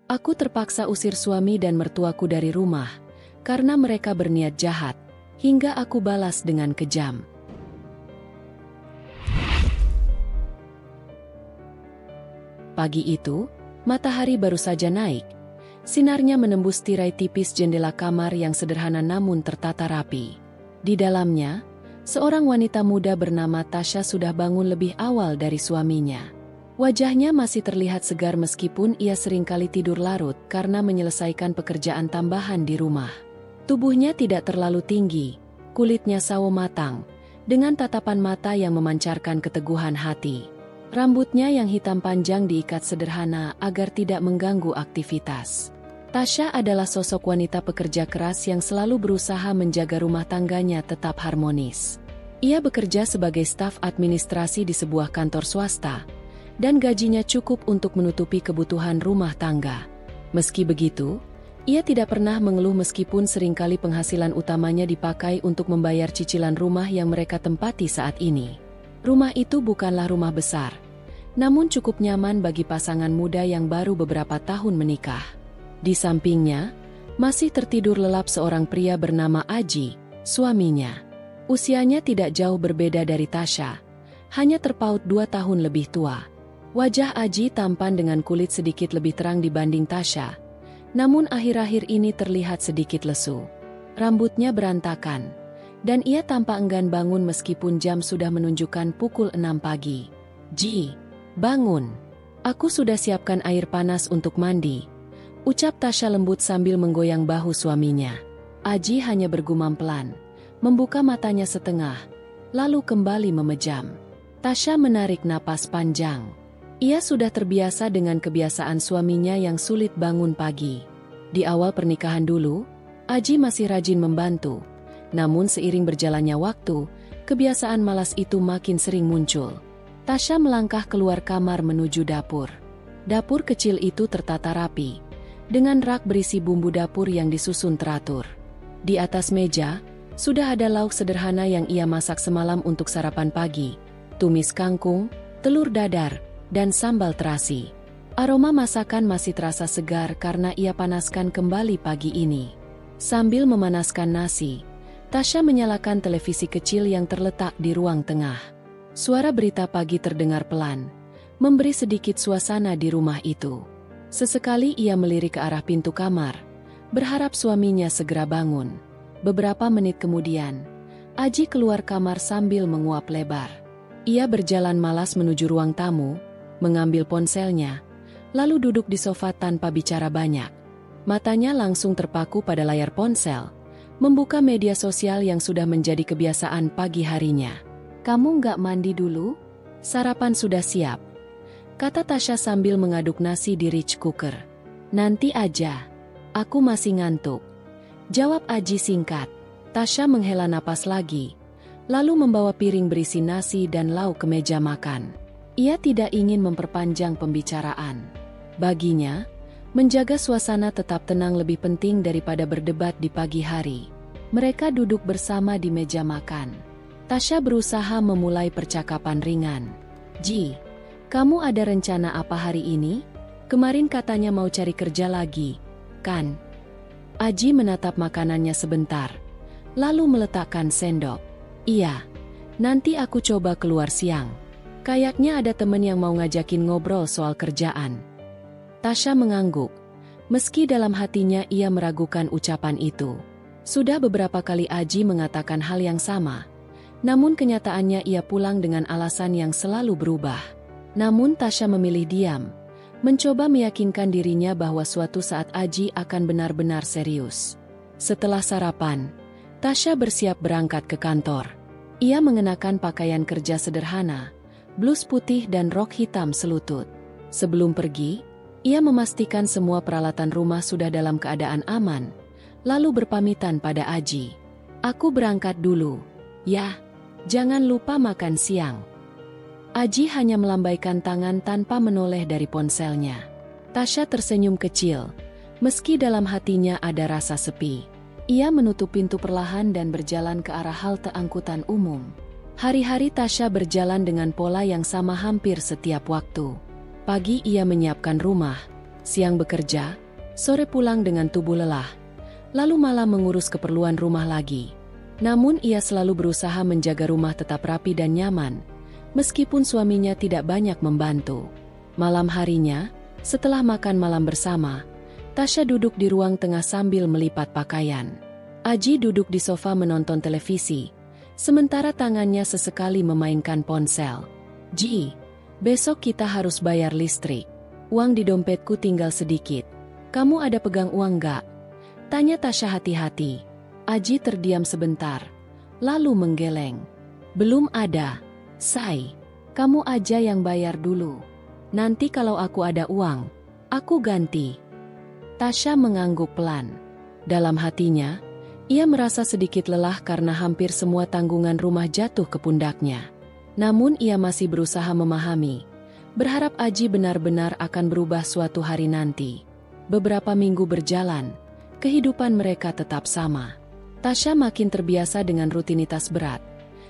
Aku terpaksa usir suami dan mertuaku dari rumah, karena mereka berniat jahat, hingga aku balas dengan kejam. Pagi itu, matahari baru saja naik. Sinarnya menembus tirai tipis jendela kamar yang sederhana namun tertata rapi. Di dalamnya, seorang wanita muda bernama Tasha sudah bangun lebih awal dari suaminya. Wajahnya masih terlihat segar meskipun ia seringkali tidur larut karena menyelesaikan pekerjaan tambahan di rumah. Tubuhnya tidak terlalu tinggi, kulitnya sawo matang, dengan tatapan mata yang memancarkan keteguhan hati. Rambutnya yang hitam panjang diikat sederhana agar tidak mengganggu aktivitas. Tasha adalah sosok wanita pekerja keras yang selalu berusaha menjaga rumah tangganya tetap harmonis. Ia bekerja sebagai staf administrasi di sebuah kantor swasta, dan gajinya cukup untuk menutupi kebutuhan rumah tangga. Meski begitu, ia tidak pernah mengeluh meskipun seringkali penghasilan utamanya dipakai untuk membayar cicilan rumah yang mereka tempati saat ini. Rumah itu bukanlah rumah besar, namun cukup nyaman bagi pasangan muda yang baru beberapa tahun menikah. Di sampingnya, masih tertidur lelap seorang pria bernama Aji, suaminya. Usianya tidak jauh berbeda dari Tasha, hanya terpaut 2 tahun lebih tua. Wajah Aji tampan dengan kulit sedikit lebih terang dibanding Tasha, namun akhir-akhir ini terlihat sedikit lesu. Rambutnya berantakan, dan ia tampak enggan bangun meskipun jam sudah menunjukkan pukul 6 pagi. "Ji, bangun. Aku sudah siapkan air panas untuk mandi," ucap Tasha lembut sambil menggoyang bahu suaminya. Aji hanya bergumam pelan, membuka matanya setengah, lalu kembali memejam. Tasha menarik napas panjang. Ia sudah terbiasa dengan kebiasaan suaminya yang sulit bangun pagi. Di awal pernikahan dulu, Aji masih rajin membantu. Namun seiring berjalannya waktu, kebiasaan malas itu makin sering muncul. Tasha melangkah keluar kamar menuju dapur. Dapur kecil itu tertata rapi, dengan rak berisi bumbu dapur yang disusun teratur. Di atas meja, sudah ada lauk sederhana yang ia masak semalam untuk sarapan pagi. Tumis kangkung, telur dadar, dan sambal terasi. Aroma masakan masih terasa segar karena ia panaskan kembali pagi ini. Sambil memanaskan nasi, Tasha menyalakan televisi kecil yang terletak di ruang tengah. Suara berita pagi terdengar pelan, memberi sedikit suasana di rumah itu. Sesekali ia melirik ke arah pintu kamar, berharap suaminya segera bangun. Beberapa menit kemudian, Aji keluar kamar sambil menguap lebar. Ia berjalan malas menuju ruang tamu, mengambil ponselnya, lalu duduk di sofa tanpa bicara banyak. Matanya langsung terpaku pada layar ponsel, membuka media sosial yang sudah menjadi kebiasaan pagi harinya. "Kamu nggak mandi dulu? Sarapan sudah siap," kata Tasha sambil mengaduk nasi di rice cooker. "Nanti aja, aku masih ngantuk," jawab Aji singkat. Tasha menghela napas lagi, lalu membawa piring berisi nasi dan lauk ke meja makan. Ia tidak ingin memperpanjang pembicaraan. Baginya, menjaga suasana tetap tenang lebih penting daripada berdebat di pagi hari. Mereka duduk bersama di meja makan. Tasha berusaha memulai percakapan ringan. "Ji, kamu ada rencana apa hari ini? Kemarin katanya mau cari kerja lagi, kan?" Aji menatap makanannya sebentar, lalu meletakkan sendok. "Iya, nanti aku coba keluar siang. Kayaknya ada temen yang mau ngajakin ngobrol soal kerjaan." Tasha mengangguk. Meski dalam hatinya ia meragukan ucapan itu. Sudah beberapa kali Aji mengatakan hal yang sama. Namun kenyataannya ia pulang dengan alasan yang selalu berubah. Namun Tasha memilih diam, mencoba meyakinkan dirinya bahwa suatu saat Aji akan benar-benar serius. Setelah sarapan, Tasha bersiap berangkat ke kantor. Ia mengenakan pakaian kerja sederhana, blus putih dan rok hitam selutut. Sebelum pergi, ia memastikan semua peralatan rumah sudah dalam keadaan aman, lalu berpamitan pada Aji. "Aku berangkat dulu, ya. Jangan lupa makan siang." Aji hanya melambaikan tangan tanpa menoleh dari ponselnya. Tasha tersenyum kecil, meski dalam hatinya ada rasa sepi. Ia menutup pintu perlahan dan berjalan ke arah halte angkutan umum. Hari-hari Tasha berjalan dengan pola yang sama hampir setiap waktu. Pagi ia menyiapkan rumah, Siang bekerja, sore pulang dengan tubuh lelah, lalu malam mengurus keperluan rumah lagi. Namun ia selalu berusaha menjaga rumah tetap rapi dan nyaman, meskipun suaminya tidak banyak membantu. Malam harinya, setelah makan malam bersama, Tasya duduk di ruang tengah sambil melipat pakaian. Aji duduk di sofa menonton televisi, sementara tangannya sesekali memainkan ponsel. "Ji, besok kita harus bayar listrik. Uang di dompetku tinggal sedikit. Kamu ada pegang uang nggak?" tanya Tasya hati-hati. Aji terdiam sebentar, lalu menggeleng. "Belum ada, Say. Kamu aja yang bayar dulu. Nanti kalau aku ada uang, aku ganti." Tasya mengangguk pelan. Dalam hatinya, ia merasa sedikit lelah karena hampir semua tanggungan rumah jatuh ke pundaknya. Namun ia masih berusaha memahami, berharap Aji benar-benar akan berubah suatu hari nanti. Beberapa minggu berjalan, kehidupan mereka tetap sama. Tasya makin terbiasa dengan rutinitas berat,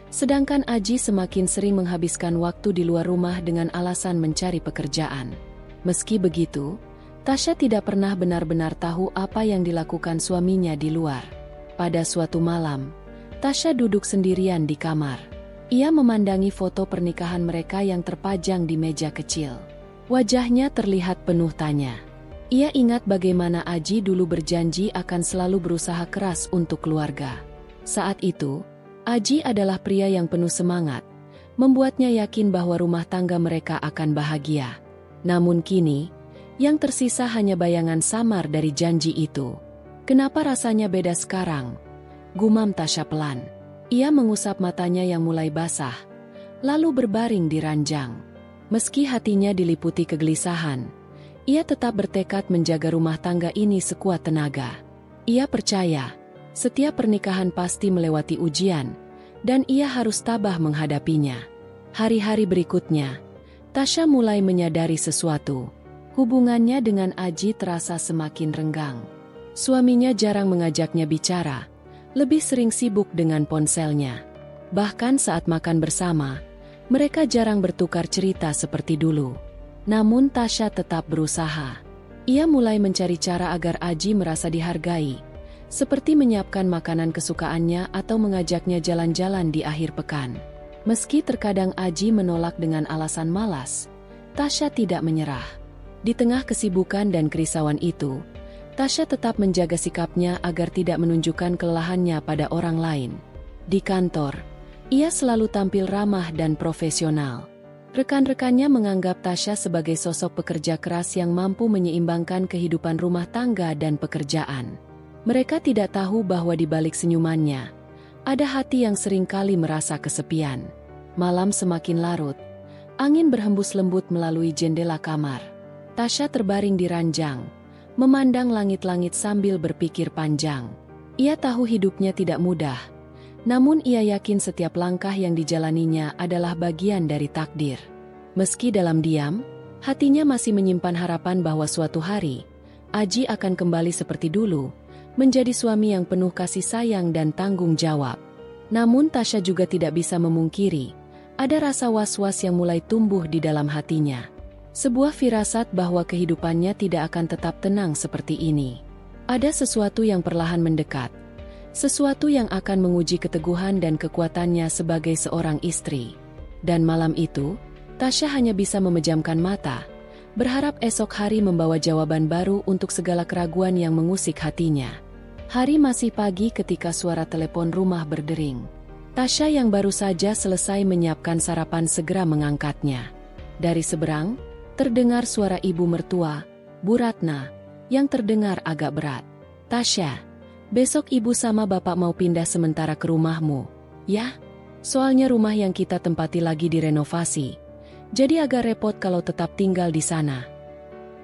sedangkan Aji semakin sering menghabiskan waktu di luar rumah dengan alasan mencari pekerjaan. Meski begitu, Tasya tidak pernah benar-benar tahu apa yang dilakukan suaminya di luar. Pada suatu malam, Tasya duduk sendirian di kamar. Ia memandangi foto pernikahan mereka yang terpajang di meja kecil. Wajahnya terlihat penuh tanya. Ia ingat bagaimana Aji dulu berjanji akan selalu berusaha keras untuk keluarga. Saat itu, Aji adalah pria yang penuh semangat, membuatnya yakin bahwa rumah tangga mereka akan bahagia. Namun kini, yang tersisa hanya bayangan samar dari janji itu. "Kenapa rasanya beda sekarang?" gumam Tasya pelan. Ia mengusap matanya yang mulai basah, lalu berbaring di ranjang. Meski hatinya diliputi kegelisahan, ia tetap bertekad menjaga rumah tangga ini sekuat tenaga. Ia percaya, setiap pernikahan pasti melewati ujian, dan ia harus tabah menghadapinya. Hari-hari berikutnya, Tasya mulai menyadari sesuatu. Hubungannya dengan Aji terasa semakin renggang. Suaminya jarang mengajaknya bicara, lebih sering sibuk dengan ponselnya. Bahkan saat makan bersama, mereka jarang bertukar cerita seperti dulu. Namun Tasya tetap berusaha. Ia mulai mencari cara agar Aji merasa dihargai, seperti menyiapkan makanan kesukaannya atau mengajaknya jalan-jalan di akhir pekan. Meski terkadang Aji menolak dengan alasan malas, Tasya tidak menyerah. Di tengah kesibukan dan kerisauan itu, Tasya tetap menjaga sikapnya agar tidak menunjukkan kelelahannya pada orang lain. Di kantor, ia selalu tampil ramah dan profesional. Rekan-rekannya menganggap Tasya sebagai sosok pekerja keras yang mampu menyeimbangkan kehidupan rumah tangga dan pekerjaan. Mereka tidak tahu bahwa di balik senyumannya, ada hati yang seringkali merasa kesepian. Malam semakin larut, angin berhembus lembut melalui jendela kamar. Tasya terbaring di ranjang, memandang langit-langit sambil berpikir panjang. Ia tahu hidupnya tidak mudah, namun ia yakin setiap langkah yang dijalaninya adalah bagian dari takdir. Meski dalam diam, hatinya masih menyimpan harapan bahwa suatu hari, Aji akan kembali seperti dulu, menjadi suami yang penuh kasih sayang dan tanggung jawab. Namun Tasya juga tidak bisa memungkiri, ada rasa was-was yang mulai tumbuh di dalam hatinya. Sebuah firasat bahwa kehidupannya tidak akan tetap tenang seperti ini. Ada sesuatu yang perlahan mendekat. Sesuatu yang akan menguji keteguhan dan kekuatannya sebagai seorang istri. Dan malam itu, Tasya hanya bisa memejamkan mata, berharap esok hari membawa jawaban baru untuk segala keraguan yang mengusik hatinya. Hari masih pagi ketika suara telepon rumah berdering. Tasya yang baru saja selesai menyiapkan sarapan segera mengangkatnya. Dari seberang, terdengar suara ibu mertua, Bu Ratna, yang terdengar agak berat. "Tasya, besok ibu sama bapak mau pindah sementara ke rumahmu, ya? Soalnya rumah yang kita tempati lagi direnovasi, jadi agak repot kalau tetap tinggal di sana."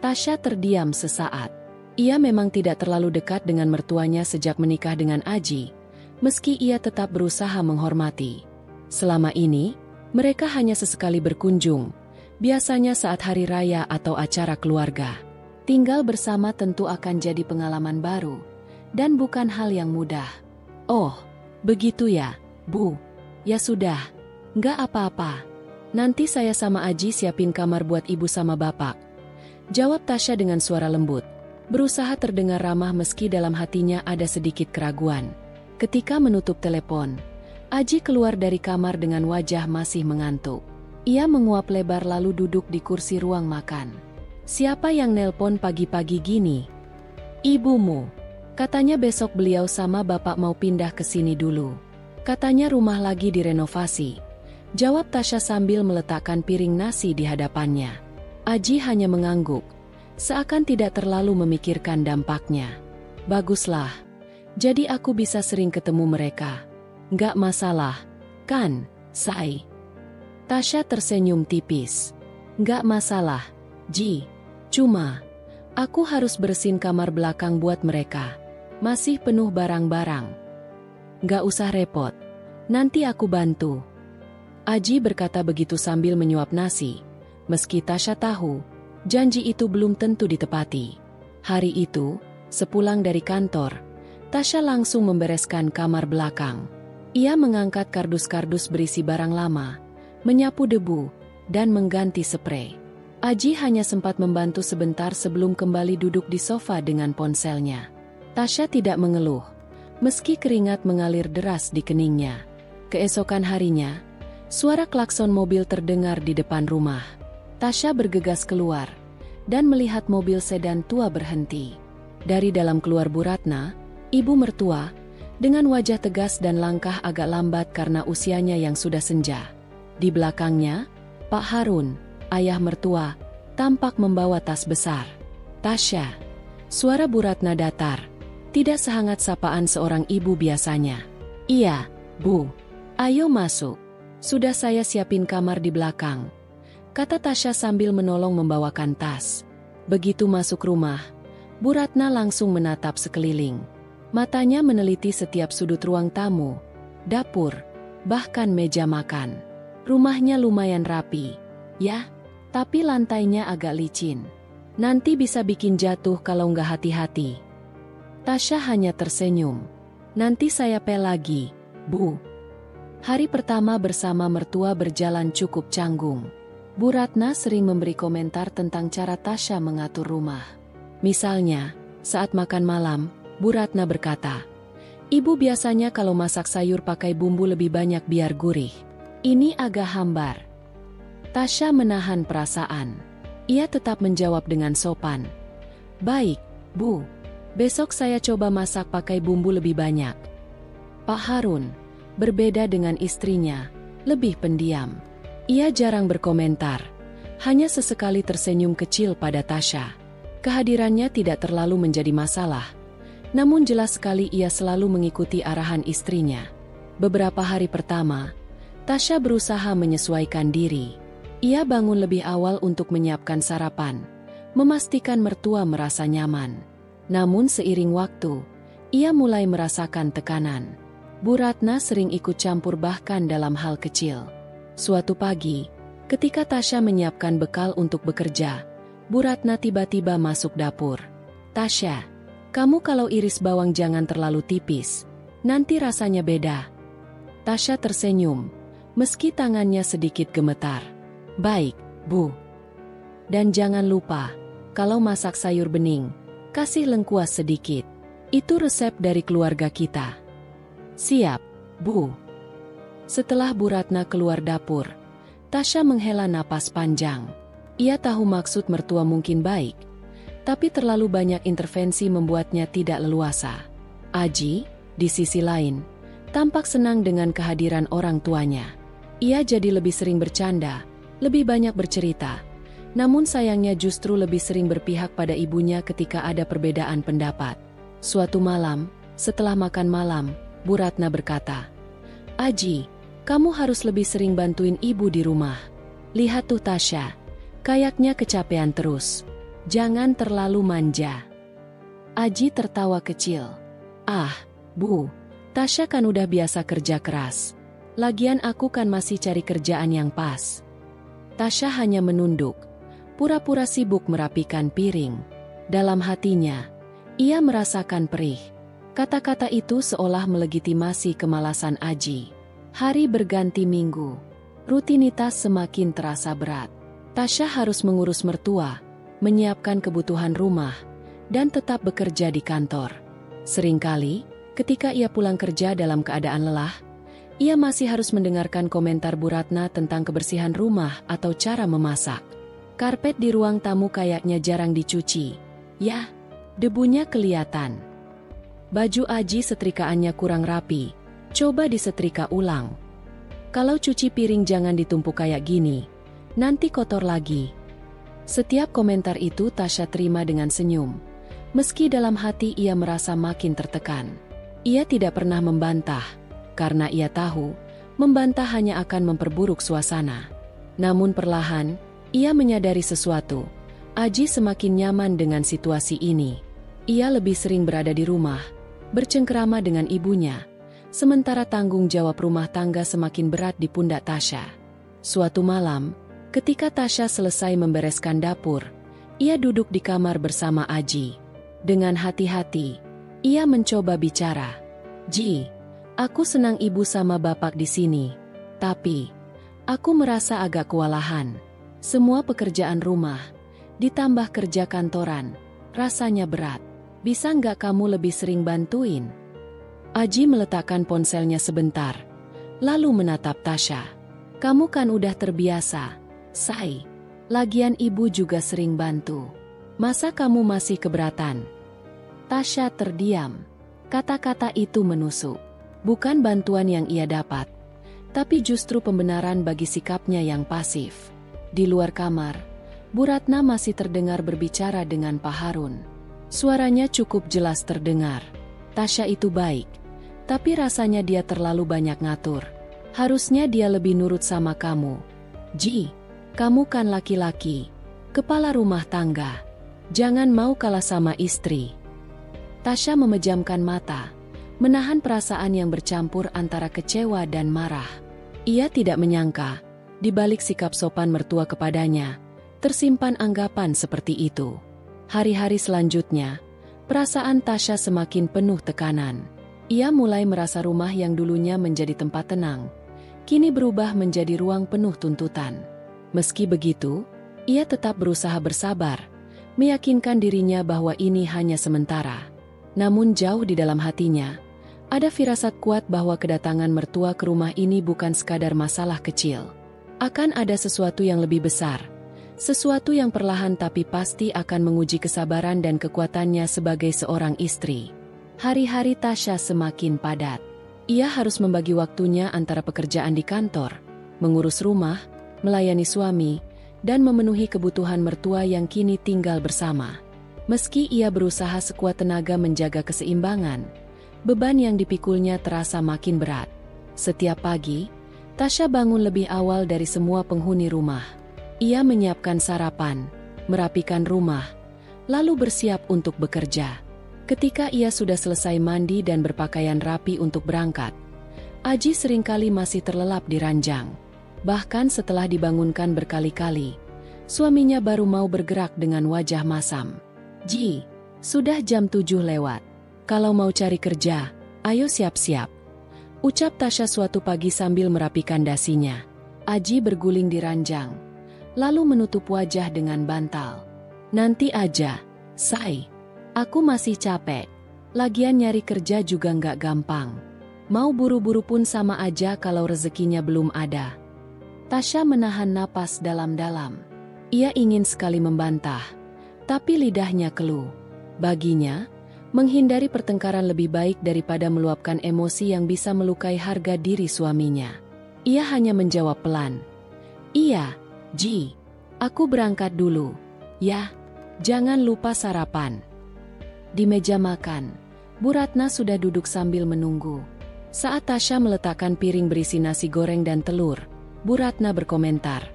Tasya terdiam sesaat. Ia memang tidak terlalu dekat dengan mertuanya sejak menikah dengan Aji, meski ia tetap berusaha menghormati. Selama ini, mereka hanya sesekali berkunjung, biasanya saat hari raya atau acara keluarga. Tinggal bersama tentu akan jadi pengalaman baru, dan bukan hal yang mudah. "Oh, begitu ya, Bu. Ya sudah, nggak apa-apa. Nanti saya sama Aji siapin kamar buat ibu sama bapak. Jawab Tasya dengan suara lembut, berusaha terdengar ramah meski dalam hatinya ada sedikit keraguan. Ketika menutup telepon, Aji keluar dari kamar dengan wajah masih mengantuk. Ia menguap lebar lalu duduk di kursi ruang makan. Siapa yang nelpon pagi-pagi gini? Ibumu. Katanya besok beliau sama bapak mau pindah ke sini dulu. Katanya rumah lagi direnovasi. Jawab Tasya sambil meletakkan piring nasi di hadapannya. Aji hanya mengangguk, seakan tidak terlalu memikirkan dampaknya. Baguslah, jadi aku bisa sering ketemu mereka. Nggak masalah, kan, Say? Tasya tersenyum tipis. Nggak masalah, Ji. Cuma, aku harus bersihin kamar belakang buat mereka. Masih penuh barang-barang. Nggak usah repot, nanti aku bantu. Aji berkata begitu sambil menyuap nasi. Meski Tasya tahu, janji itu belum tentu ditepati. Hari itu, sepulang dari kantor, Tasya langsung membereskan kamar belakang. Ia mengangkat kardus-kardus berisi barang lama, menyapu debu, dan mengganti sprei. Aji hanya sempat membantu sebentar sebelum kembali duduk di sofa dengan ponselnya. Tasya tidak mengeluh, meski keringat mengalir deras di keningnya. Keesokan harinya, suara klakson mobil terdengar di depan rumah. Tasya bergegas keluar dan melihat mobil sedan tua berhenti. Dari dalam keluar Bu Ratna, ibu mertua, dengan wajah tegas dan langkah agak lambat karena usianya yang sudah senja. Di belakangnya, Pak Harun, ayah mertua, tampak membawa tas besar. Tasya. Suara Bu Ratna datar, tidak sehangat sapaan seorang ibu biasanya. Iya, Bu. Ayo masuk. Sudah saya siapin kamar di belakang, kata Tasya sambil menolong membawakan tas. Begitu masuk rumah, Bu Ratna langsung menatap sekeliling. Matanya meneliti setiap sudut ruang tamu, dapur, bahkan meja makan. Rumahnya lumayan rapi, ya, tapi lantainya agak licin. Nanti bisa bikin jatuh kalau nggak hati-hati. Tasya hanya tersenyum. Nanti saya pel lagi, Bu. Hari pertama bersama mertua berjalan cukup canggung. Bu Ratna sering memberi komentar tentang cara Tasya mengatur rumah. Misalnya, saat makan malam, Bu Ratna berkata, "Ibu biasanya kalau masak sayur pakai bumbu lebih banyak biar gurih. Ini agak hambar." Tasya menahan perasaan. Ia tetap menjawab dengan sopan. "Baik, Bu. Besok saya coba masak pakai bumbu lebih banyak." Pak Harun, berbeda dengan istrinya, lebih pendiam. Ia jarang berkomentar, hanya sesekali tersenyum kecil pada Tasya. Kehadirannya tidak terlalu menjadi masalah, namun jelas sekali ia selalu mengikuti arahan istrinya. Beberapa hari pertama, Tasya berusaha menyesuaikan diri. Ia bangun lebih awal untuk menyiapkan sarapan, memastikan mertua merasa nyaman. Namun seiring waktu, ia mulai merasakan tekanan. Bu Ratna sering ikut campur bahkan dalam hal kecil. Suatu pagi, ketika Tasya menyiapkan bekal untuk bekerja, Bu Ratna tiba-tiba masuk dapur. "Tasya, kamu kalau iris bawang jangan terlalu tipis, nanti rasanya beda." Tasya tersenyum, meski tangannya sedikit gemetar. "Baik, Bu. Dan jangan lupa, kalau masak sayur bening, kasih lengkuas sedikit. Itu resep dari keluarga kita." "Siap, Bu." Setelah Bu Ratna keluar dapur, Tasya menghela napas panjang. Ia tahu maksud mertua mungkin baik, tapi terlalu banyak intervensi membuatnya tidak leluasa. Aji, di sisi lain, tampak senang dengan kehadiran orang tuanya. Ia jadi lebih sering bercanda, lebih banyak bercerita. Namun sayangnya justru lebih sering berpihak pada ibunya ketika ada perbedaan pendapat. Suatu malam, setelah makan malam, Bu Ratna berkata, "Aji, kamu harus lebih sering bantuin ibu di rumah. Lihat tuh Tasya, kayaknya kecapean terus. Jangan terlalu manja." Aji tertawa kecil. "Ah, Bu, Tasya kan udah biasa kerja keras. Lagian aku kan masih cari kerjaan yang pas." Tasya hanya menunduk, pura-pura sibuk merapikan piring. Dalam hatinya, ia merasakan perih. Kata-kata itu seolah melegitimasi kemalasan Aji. Hari berganti minggu. Rutinitas semakin terasa berat. Tasya harus mengurus mertua, menyiapkan kebutuhan rumah, dan tetap bekerja di kantor. Seringkali, ketika ia pulang kerja dalam keadaan lelah, ia masih harus mendengarkan komentar Bu Ratna tentang kebersihan rumah atau cara memasak. Karpet di ruang tamu kayaknya jarang dicuci. Yah, debunya kelihatan. Baju Aji setrikaannya kurang rapi. Coba disetrika ulang. Kalau cuci piring jangan ditumpuk kayak gini. Nanti kotor lagi. Setiap komentar itu Tasya terima dengan senyum. Meski dalam hati ia merasa makin tertekan. Ia tidak pernah membantah, karena ia tahu, membantah hanya akan memperburuk suasana. Namun perlahan, ia menyadari sesuatu. Aji semakin nyaman dengan situasi ini. Ia lebih sering berada di rumah, bercengkerama dengan ibunya, sementara tanggung jawab rumah tangga semakin berat di pundak Tasya. Suatu malam, ketika Tasya selesai membereskan dapur, ia duduk di kamar bersama Aji. Dengan hati-hati, ia mencoba bicara. "Ji, aku senang ibu sama bapak di sini. Tapi, aku merasa agak kewalahan. Semua pekerjaan rumah, ditambah kerja kantoran, rasanya berat. Bisa nggak kamu lebih sering bantuin?" Aji meletakkan ponselnya sebentar, lalu menatap Tasya. "Kamu kan udah terbiasa, Say. Lagian ibu juga sering bantu. Masa kamu masih keberatan?" Tasya terdiam. Kata-kata itu menusuk. Bukan bantuan yang ia dapat, tapi justru pembenaran bagi sikapnya yang pasif. Di luar kamar, Bu Ratna masih terdengar berbicara dengan Pak Harun. Suaranya cukup jelas terdengar. "Tasya itu baik, tapi rasanya dia terlalu banyak ngatur. Harusnya dia lebih nurut sama kamu. Ji, kamu kan laki-laki, kepala rumah tangga. Jangan mau kalah sama istri." Tasya memejamkan mata, menahan perasaan yang bercampur antara kecewa dan marah. Ia tidak menyangka, di balik sikap sopan mertua kepadanya, tersimpan anggapan seperti itu. Hari-hari selanjutnya, perasaan Tasya semakin penuh tekanan. Ia mulai merasa rumah yang dulunya menjadi tempat tenang, kini berubah menjadi ruang penuh tuntutan. Meski begitu, ia tetap berusaha bersabar, meyakinkan dirinya bahwa ini hanya sementara. Namun jauh di dalam hatinya, ada firasat kuat bahwa kedatangan mertua ke rumah ini bukan sekadar masalah kecil. Akan ada sesuatu yang lebih besar, sesuatu yang perlahan tapi pasti akan menguji kesabaran dan kekuatannya sebagai seorang istri. Hari-hari Tasya semakin padat. Ia harus membagi waktunya antara pekerjaan di kantor, mengurus rumah, melayani suami, dan memenuhi kebutuhan mertua yang kini tinggal bersama. Meski ia berusaha sekuat tenaga menjaga keseimbangan, beban yang dipikulnya terasa makin berat. Setiap pagi, Tasya bangun lebih awal dari semua penghuni rumah. Ia menyiapkan sarapan, merapikan rumah, lalu bersiap untuk bekerja. Ketika ia sudah selesai mandi dan berpakaian rapi untuk berangkat, Aji seringkali masih terlelap di ranjang. Bahkan setelah dibangunkan berkali-kali, suaminya baru mau bergerak dengan wajah masam. "Ji, sudah jam 7 lewat. Kalau mau cari kerja, ayo siap-siap," ucap Tasya suatu pagi sambil merapikan dasinya. Aji berguling di ranjang, lalu menutup wajah dengan bantal. "Nanti aja, Say. Aku masih capek. Lagian nyari kerja juga nggak gampang. Mau buru-buru pun sama aja kalau rezekinya belum ada." Tasya menahan napas dalam-dalam. Ia ingin sekali membantah, tapi lidahnya keluh. Baginya, menghindari pertengkaran lebih baik daripada meluapkan emosi yang bisa melukai harga diri suaminya. Ia hanya menjawab pelan. "Iya, Ji. Aku berangkat dulu. Ya, jangan lupa sarapan." Di meja makan, Bu Ratna sudah duduk sambil menunggu. Saat Tasya meletakkan piring berisi nasi goreng dan telur, Bu Ratna berkomentar,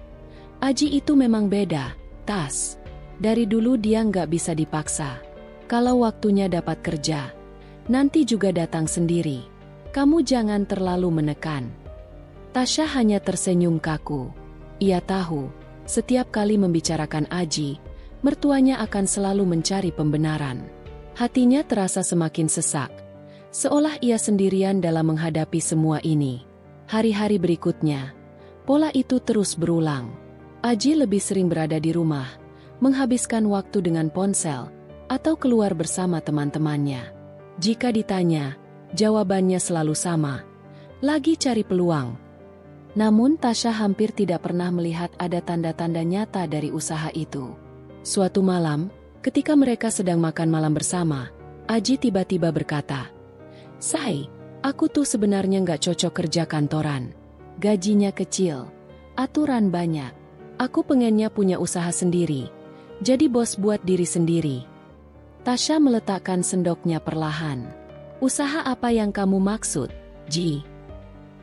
"Aji itu memang beda, Tas. Dari dulu dia nggak bisa dipaksa. Kalau waktunya dapat kerja, nanti juga datang sendiri. Kamu jangan terlalu menekan." Tasya hanya tersenyum kaku. Ia tahu, setiap kali membicarakan Aji, mertuanya akan selalu mencari pembenaran. Hatinya terasa semakin sesak, seolah ia sendirian dalam menghadapi semua ini. Hari-hari berikutnya, pola itu terus berulang. Aji lebih sering berada di rumah, menghabiskan waktu dengan ponsel, atau keluar bersama teman-temannya. Jika ditanya, jawabannya selalu sama, lagi cari peluang. Namun Tasya hampir tidak pernah melihat ada tanda-tanda nyata dari usaha itu. Suatu malam, ketika mereka sedang makan malam bersama, Aji tiba-tiba berkata, "Say, aku tuh sebenarnya nggak cocok kerja kantoran. Gajinya kecil, aturan banyak. Aku pengennya punya usaha sendiri, jadi bos buat diri sendiri." Tasya meletakkan sendoknya perlahan. "Usaha apa yang kamu maksud, Ji?"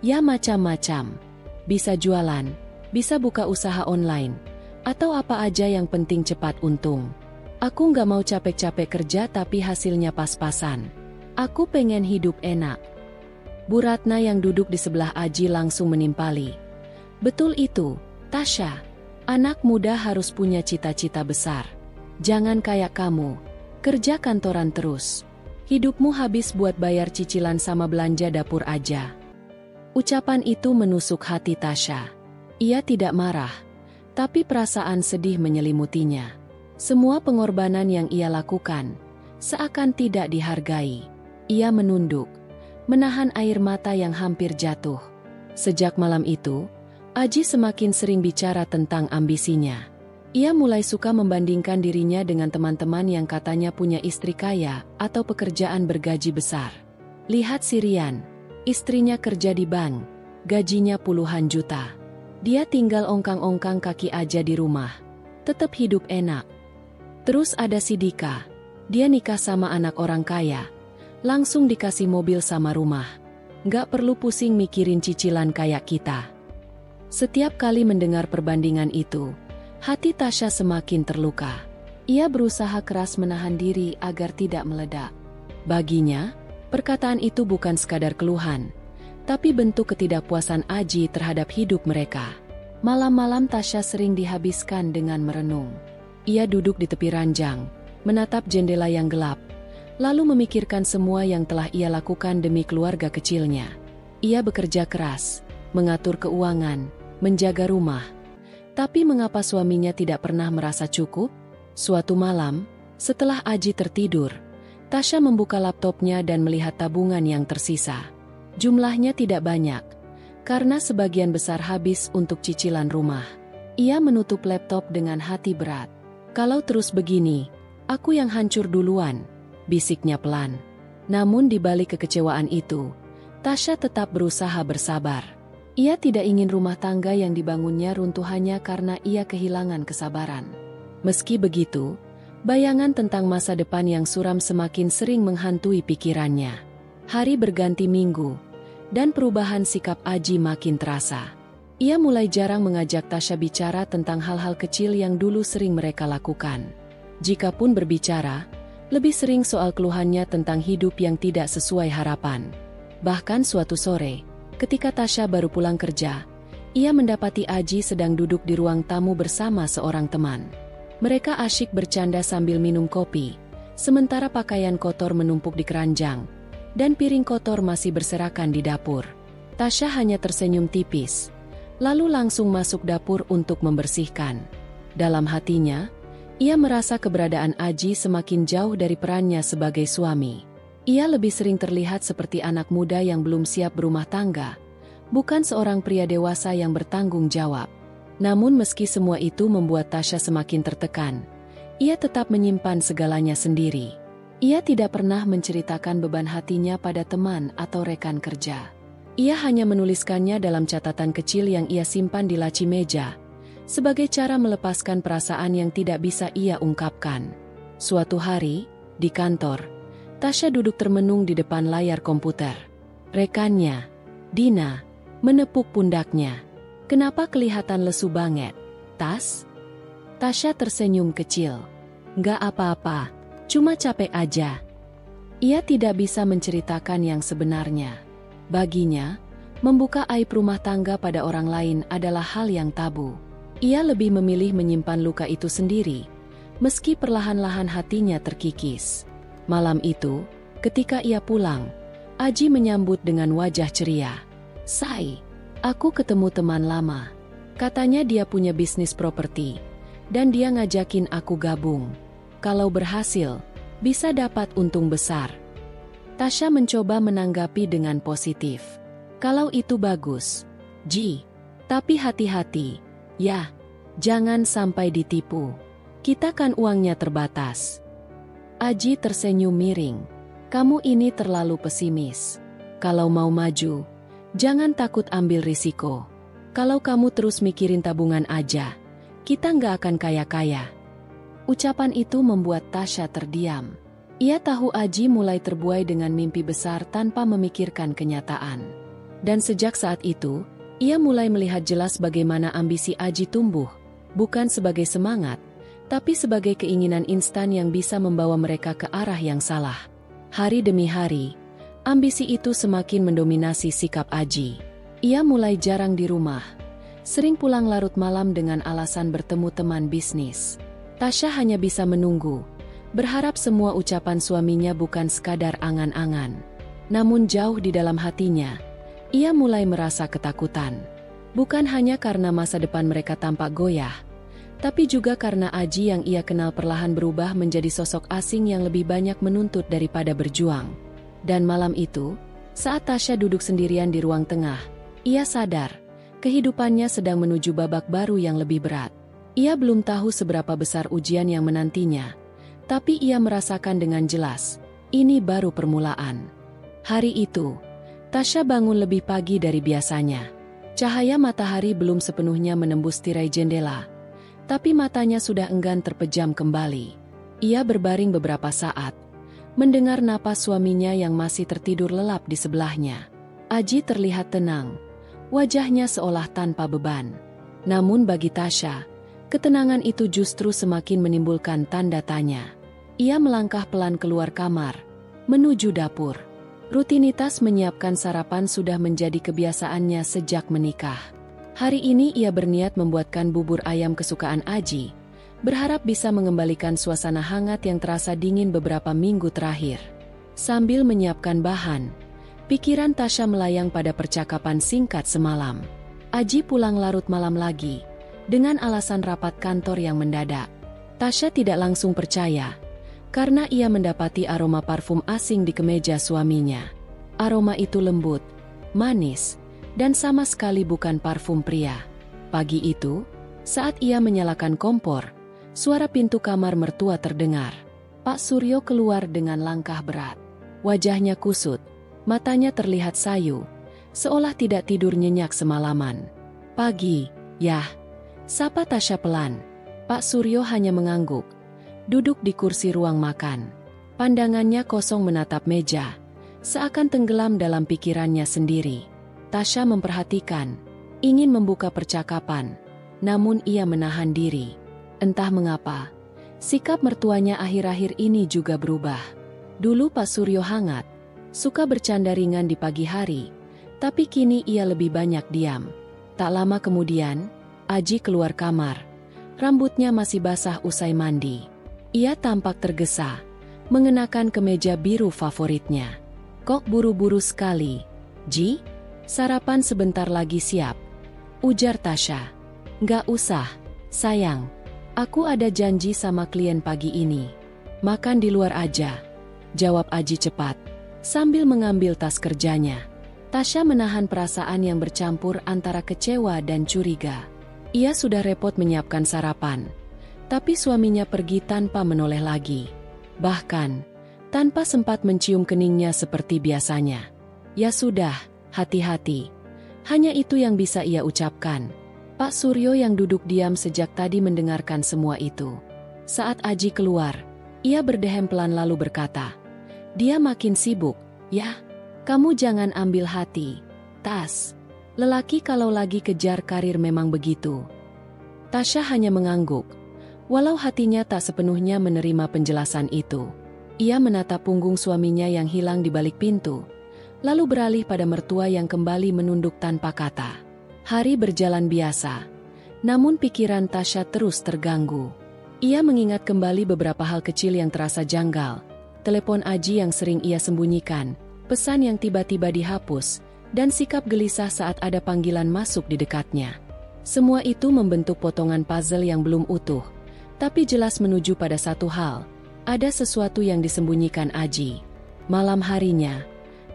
"Ya macam-macam. Bisa jualan, bisa buka usaha online, atau apa aja yang penting cepat untung. Aku nggak mau capek-capek kerja tapi hasilnya pas-pasan. Aku pengen hidup enak." Bu Ratna yang duduk di sebelah Aji langsung menimpali. "Betul itu, Tasya. Anak muda harus punya cita-cita besar. Jangan kayak kamu, kerja kantoran terus. Hidupmu habis buat bayar cicilan sama belanja dapur aja." Ucapan itu menusuk hati Tasya. Ia tidak marah, tapi perasaan sedih menyelimutinya. Semua pengorbanan yang ia lakukan seakan tidak dihargai. Ia menunduk, menahan air mata yang hampir jatuh. Sejak malam itu, Aji semakin sering bicara tentang ambisinya. Ia mulai suka membandingkan dirinya dengan teman-teman yang katanya punya istri kaya atau pekerjaan bergaji besar. Lihat si Rian, istrinya kerja di bank, gajinya puluhan juta. Dia tinggal ongkang-ongkang kaki aja di rumah, tetap hidup enak. Terus ada si Dika, dia nikah sama anak orang kaya, langsung dikasih mobil sama rumah. Nggak perlu pusing mikirin cicilan kayak kita. Setiap kali mendengar perbandingan itu, hati Tasya semakin terluka. Ia berusaha keras menahan diri agar tidak meledak. Baginya, perkataan itu bukan sekadar keluhan, tapi bentuk ketidakpuasan Aji terhadap hidup mereka. Malam-malam Tasya sering dihabiskan dengan merenung. Ia duduk di tepi ranjang, menatap jendela yang gelap, lalu memikirkan semua yang telah ia lakukan demi keluarga kecilnya. Ia bekerja keras, mengatur keuangan, menjaga rumah. Tapi mengapa suaminya tidak pernah merasa cukup? Suatu malam, setelah Aji tertidur, Tasya membuka laptopnya dan melihat tabungan yang tersisa. Jumlahnya tidak banyak, karena sebagian besar habis untuk cicilan rumah. Ia menutup laptop dengan hati berat. "Kalau terus begini, aku yang hancur duluan," bisiknya pelan. Namun di balik kekecewaan itu, Tasya tetap berusaha bersabar. Ia tidak ingin rumah tangga yang dibangunnya runtuh hanya karena ia kehilangan kesabaran. Meski begitu, bayangan tentang masa depan yang suram semakin sering menghantui pikirannya. Hari berganti minggu, dan perubahan sikap Aji makin terasa. Ia mulai jarang mengajak Tasya bicara tentang hal-hal kecil yang dulu sering mereka lakukan. Jikapun berbicara, lebih sering soal keluhannya tentang hidup yang tidak sesuai harapan. Bahkan suatu sore, ketika Tasya baru pulang kerja, ia mendapati Aji sedang duduk di ruang tamu bersama seorang teman. Mereka asyik bercanda sambil minum kopi, sementara pakaian kotor menumpuk di keranjang, dan piring kotor masih berserakan di dapur. Tasya hanya tersenyum tipis, lalu langsung masuk dapur untuk membersihkan. Dalam hatinya, ia merasa keberadaan Aji semakin jauh dari perannya sebagai suami. Ia lebih sering terlihat seperti anak muda yang belum siap berumah tangga, bukan seorang pria dewasa yang bertanggung jawab. Namun meski semua itu membuat Tasya semakin tertekan, ia tetap menyimpan segalanya sendiri. Ia tidak pernah menceritakan beban hatinya pada teman atau rekan kerja. Ia hanya menuliskannya dalam catatan kecil yang ia simpan di laci meja, sebagai cara melepaskan perasaan yang tidak bisa ia ungkapkan. Suatu hari, di kantor, Tasya duduk termenung di depan layar komputer. Rekannya, Dina, menepuk pundaknya. "Kenapa kelihatan lesu banget, Tas?" Tasya tersenyum kecil. "Nggak apa-apa, cuma capek aja." Ia tidak bisa menceritakan yang sebenarnya. Baginya, membuka aib rumah tangga pada orang lain adalah hal yang tabu. Ia lebih memilih menyimpan luka itu sendiri, meski perlahan-lahan hatinya terkikis. Malam itu, ketika ia pulang, Aji menyambut dengan wajah ceria. "Say, aku ketemu teman lama. Katanya dia punya bisnis properti, Dan dia ngajakin aku gabung. Kalau berhasil, bisa dapat untung besar. Tasya mencoba menanggapi dengan positif. Kalau itu bagus, Ji. Tapi hati-hati, ya. Jangan sampai ditipu. Kita kan uangnya terbatas. Aji tersenyum miring. Kamu ini terlalu pesimis. Kalau mau maju, jangan takut ambil risiko. Kalau kamu terus mikirin tabungan aja, kita nggak akan kaya-kaya. Ucapan itu membuat Tasya terdiam. Ia tahu Aji mulai terbuai dengan mimpi besar tanpa memikirkan kenyataan. Dan sejak saat itu, ia mulai melihat jelas bagaimana ambisi Aji tumbuh, bukan sebagai semangat, tapi sebagai keinginan instan yang bisa membawa mereka ke arah yang salah. Hari demi hari, ambisi itu semakin mendominasi sikap Aji. Ia mulai jarang di rumah. Sering pulang larut malam dengan alasan bertemu teman bisnis. Tasya hanya bisa menunggu, berharap semua ucapan suaminya bukan sekadar angan-angan. Namun jauh di dalam hatinya, ia mulai merasa ketakutan. Bukan hanya karena masa depan mereka tampak goyah, tapi juga karena Aji yang ia kenal perlahan berubah menjadi sosok asing yang lebih banyak menuntut daripada berjuang. Dan malam itu, saat Tasya duduk sendirian di ruang tengah, ia sadar kehidupannya sedang menuju babak baru yang lebih berat. Ia belum tahu seberapa besar ujian yang menantinya, tapi ia merasakan dengan jelas, ini baru permulaan. Hari itu, Tasya bangun lebih pagi dari biasanya. Cahaya matahari belum sepenuhnya menembus tirai jendela, tapi matanya sudah enggan terpejam kembali. Ia berbaring beberapa saat, mendengar napas suaminya yang masih tertidur lelap di sebelahnya. Aji terlihat tenang. Wajahnya seolah tanpa beban. Namun bagi Tasya, ketenangan itu justru semakin menimbulkan tanda tanya. Ia melangkah pelan keluar kamar, menuju dapur. Rutinitas menyiapkan sarapan sudah menjadi kebiasaannya sejak menikah. Hari ini ia berniat membuatkan bubur ayam kesukaan Aji, berharap bisa mengembalikan suasana hangat yang terasa dingin beberapa minggu terakhir. Sambil menyiapkan bahan, pikiran Tasya melayang pada percakapan singkat semalam. Aji pulang larut malam lagi, dengan alasan rapat kantor yang mendadak. Tasya tidak langsung percaya, karena ia mendapati aroma parfum asing di kemeja suaminya. Aroma itu lembut, manis, dan sama sekali bukan parfum pria. Pagi itu, saat ia menyalakan kompor, suara pintu kamar mertua terdengar. Pak Suryo keluar dengan langkah berat. Wajahnya kusut. Matanya terlihat sayu, seolah tidak tidur nyenyak semalaman. Pagi, yah, sapa Tasya pelan. Pak Suryo hanya mengangguk, duduk di kursi ruang makan. Pandangannya kosong menatap meja, seakan tenggelam dalam pikirannya sendiri. Tasya memperhatikan, ingin membuka percakapan, namun ia menahan diri. Entah mengapa, sikap mertuanya akhir-akhir ini juga berubah. Dulu Pak Suryo hangat, suka bercanda ringan di pagi hari, tapi kini ia lebih banyak diam. Tak lama kemudian, Aji keluar kamar. Rambutnya masih basah usai mandi. Ia tampak tergesa, mengenakan kemeja biru favoritnya. Kok buru-buru sekali, Ji? Sarapan sebentar lagi siap, ujar Tasya. Nggak usah, sayang. Aku ada janji sama klien pagi ini. Makan di luar aja, jawab Aji cepat, sambil mengambil tas kerjanya. Tasya menahan perasaan yang bercampur antara kecewa dan curiga. Ia sudah repot menyiapkan sarapan, tapi suaminya pergi tanpa menoleh lagi. Bahkan, tanpa sempat mencium keningnya seperti biasanya. Ya sudah, hati-hati. Hanya itu yang bisa ia ucapkan. Pak Suryo yang duduk diam sejak tadi mendengarkan semua itu. Saat Aji keluar, ia berdehem pelan lalu berkata, "Dia makin sibuk, ya? Kamu jangan ambil hati, Tas. Lelaki kalau lagi kejar karir memang begitu." Tasya hanya mengangguk, walau hatinya tak sepenuhnya menerima penjelasan itu. Ia menatap punggung suaminya yang hilang di balik pintu, lalu beralih pada mertua yang kembali menunduk tanpa kata. Hari berjalan biasa, namun pikiran Tasya terus terganggu. Ia mengingat kembali beberapa hal kecil yang terasa janggal. Telepon Aji yang sering ia sembunyikan, pesan yang tiba-tiba dihapus, dan sikap gelisah saat ada panggilan masuk di dekatnya. Semua itu membentuk potongan puzzle yang belum utuh, Tapi jelas menuju pada satu hal, ada sesuatu yang disembunyikan Aji. Malam harinya,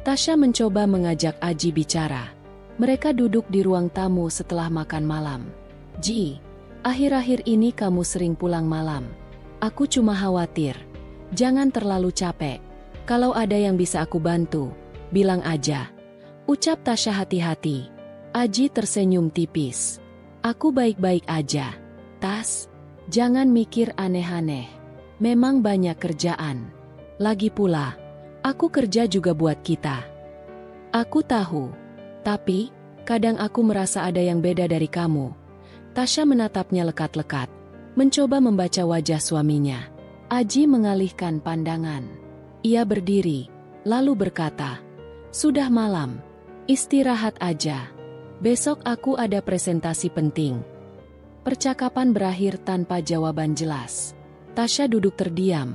Tasya mencoba mengajak Aji bicara. Mereka duduk di ruang tamu setelah makan malam. "Ji, akhir-akhir ini kamu sering pulang malam. Aku cuma khawatir. Jangan terlalu capek. Kalau ada yang bisa aku bantu, bilang aja," ucap Tasya hati-hati. Aji tersenyum tipis. "Aku baik-baik aja, Tas. Jangan mikir aneh-aneh. Memang banyak kerjaan. Lagi pula, aku kerja juga buat kita." "Aku tahu. Tapi, kadang aku merasa ada yang beda dari kamu." Tasya menatapnya lekat-lekat, mencoba membaca wajah suaminya. Aji mengalihkan pandangan. Ia berdiri, lalu berkata, "Sudah malam. Istirahat aja. Besok aku ada presentasi penting." Percakapan berakhir tanpa jawaban jelas. Tasya duduk terdiam,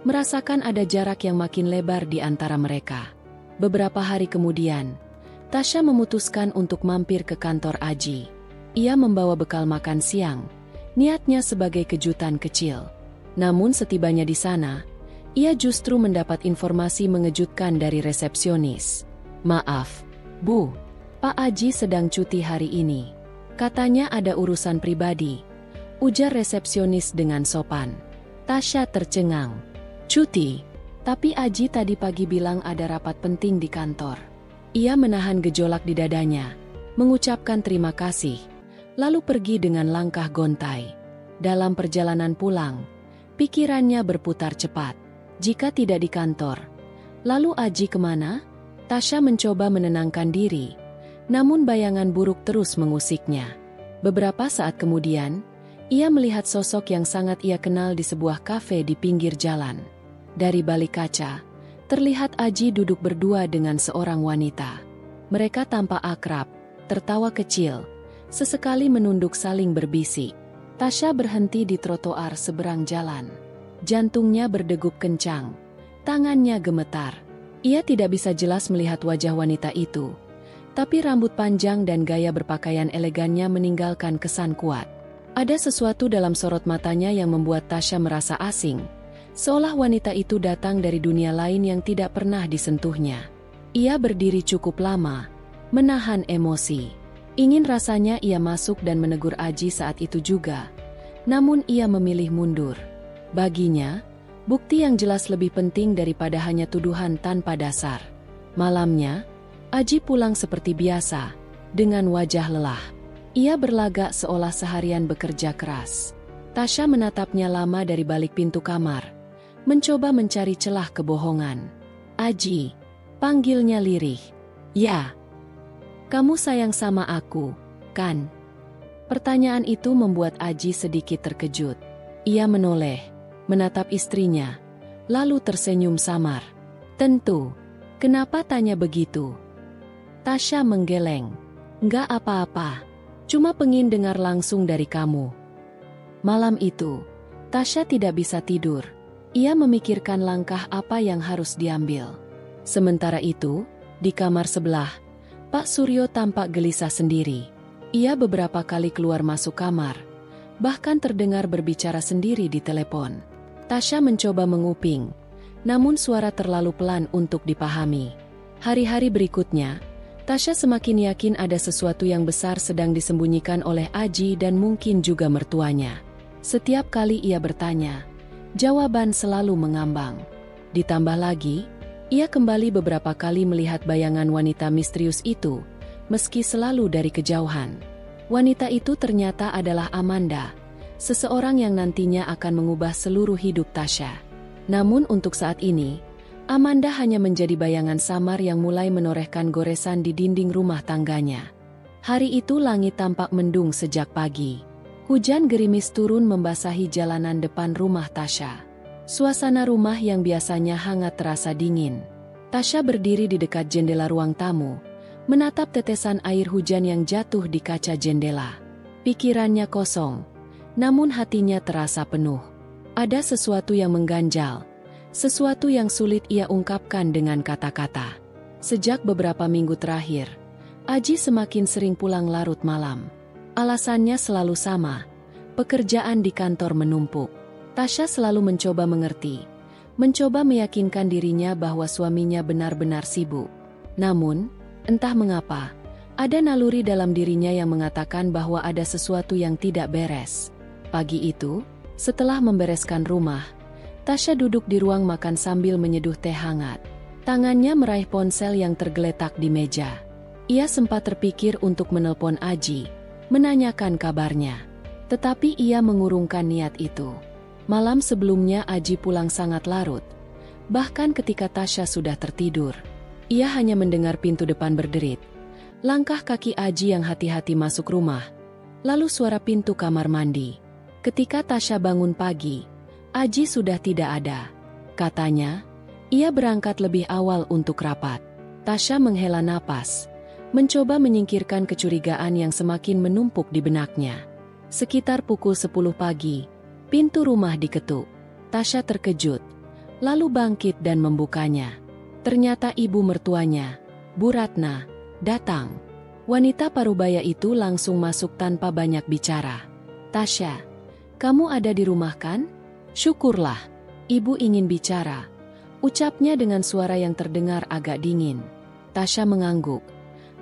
merasakan ada jarak yang makin lebar di antara mereka. Beberapa hari kemudian, Tasya memutuskan untuk mampir ke kantor Aji. Ia membawa bekal makan siang, niatnya sebagai kejutan kecil. Namun setibanya di sana, ia justru mendapat informasi mengejutkan dari resepsionis. "Maaf, Bu, Pak Aji sedang cuti hari ini. Katanya ada urusan pribadi," ujar resepsionis dengan sopan. Tasya tercengang. "Cuti? Tapi Aji tadi pagi bilang ada rapat penting di kantor." Ia menahan gejolak di dadanya, mengucapkan terima kasih, lalu pergi dengan langkah gontai. Dalam perjalanan pulang, pikirannya berputar cepat. Jika tidak di kantor, lalu Aji kemana? Tasya mencoba menenangkan diri, namun bayangan buruk terus mengusiknya. Beberapa saat kemudian, ia melihat sosok yang sangat ia kenal di sebuah kafe di pinggir jalan. Dari balik kaca, terlihat Aji duduk berdua dengan seorang wanita. Mereka tampak akrab, tertawa kecil, sesekali menunduk saling berbisik. Tasya berhenti di trotoar seberang jalan. Jantungnya berdegup kencang, tangannya gemetar. Ia tidak bisa jelas melihat wajah wanita itu, tapi rambut panjang dan gaya berpakaian elegannya meninggalkan kesan kuat. Ada sesuatu dalam sorot matanya yang membuat Tasya merasa asing, seolah wanita itu datang dari dunia lain yang tidak pernah disentuhnya. Ia berdiri cukup lama, menahan emosi. Ingin rasanya ia masuk dan menegur Aji saat itu juga, namun ia memilih mundur. Baginya, bukti yang jelas lebih penting daripada hanya tuduhan tanpa dasar. Malamnya, Aji pulang seperti biasa, dengan wajah lelah. Ia berlagak seolah seharian bekerja keras. Tasya menatapnya lama dari balik pintu kamar, mencoba mencari celah kebohongan. "Aji," panggilnya lirih. "Ya, kamu sayang sama aku, kan?" Pertanyaan itu membuat Aji sedikit terkejut. Ia menoleh, menatap istrinya, lalu tersenyum samar. "Tentu. Kenapa tanya begitu?" Tasya menggeleng. "Nggak apa-apa. Cuma pengen dengar langsung dari kamu." Malam itu, Tasya tidak bisa tidur. Ia memikirkan langkah apa yang harus diambil. Sementara itu, di kamar sebelah, Pak Suryo tampak gelisah sendiri. Ia beberapa kali keluar masuk kamar, bahkan terdengar berbicara sendiri di telepon. Tasya mencoba menguping, namun suara terlalu pelan untuk dipahami. Hari-hari berikutnya, Tasya semakin yakin ada sesuatu yang besar sedang disembunyikan oleh Aji dan mungkin juga mertuanya. Setiap kali ia bertanya, jawaban selalu mengambang. Ditambah lagi, ia kembali beberapa kali melihat bayangan wanita misterius itu, meski selalu dari kejauhan. Wanita itu ternyata adalah Amanda, seseorang yang nantinya akan mengubah seluruh hidup Tasya. Namun untuk saat ini, Amanda hanya menjadi bayangan samar yang mulai menorehkan goresan di dinding rumah tangganya. Hari itu langit tampak mendung sejak pagi. Hujan gerimis turun membasahi jalanan depan rumah Tasya. Suasana rumah yang biasanya hangat terasa dingin. Tasya berdiri di dekat jendela ruang tamu, menatap tetesan air hujan yang jatuh di kaca jendela. Pikirannya kosong, namun hatinya terasa penuh. Ada sesuatu yang mengganjal, sesuatu yang sulit ia ungkapkan dengan kata-kata. Sejak beberapa minggu terakhir, Aji semakin sering pulang larut malam. Alasannya selalu sama, Pekerjaan di kantor menumpuk. Tasya selalu mencoba mengerti, mencoba meyakinkan dirinya bahwa suaminya benar-benar sibuk. Namun, entah mengapa, ada naluri dalam dirinya yang mengatakan bahwa ada sesuatu yang tidak beres. Pagi itu, setelah membereskan rumah, Tasya duduk di ruang makan sambil menyeduh teh hangat. Tangannya meraih ponsel yang tergeletak di meja. Ia sempat terpikir untuk menelpon Aji, menanyakan kabarnya. Tetapi ia mengurungkan niat itu. Malam sebelumnya Aji pulang sangat larut. Bahkan ketika Tasya sudah tertidur, ia hanya mendengar pintu depan berderit. Langkah kaki Aji yang hati-hati masuk rumah. Lalu suara pintu kamar mandi. Ketika Tasya bangun pagi, Aji sudah tidak ada. Katanya, ia berangkat lebih awal untuk rapat. Tasya menghela napas, mencoba menyingkirkan kecurigaan yang semakin menumpuk di benaknya. Sekitar pukul 10 pagi, pintu rumah diketuk. Tasya terkejut, lalu bangkit dan membukanya. Ternyata ibu mertuanya, Bu Ratna, datang. Wanita parubaya itu langsung masuk tanpa banyak bicara. "Tasya, kamu ada di rumah kan? Syukurlah, ibu ingin bicara," ucapnya dengan suara yang terdengar agak dingin. Tasya mengangguk,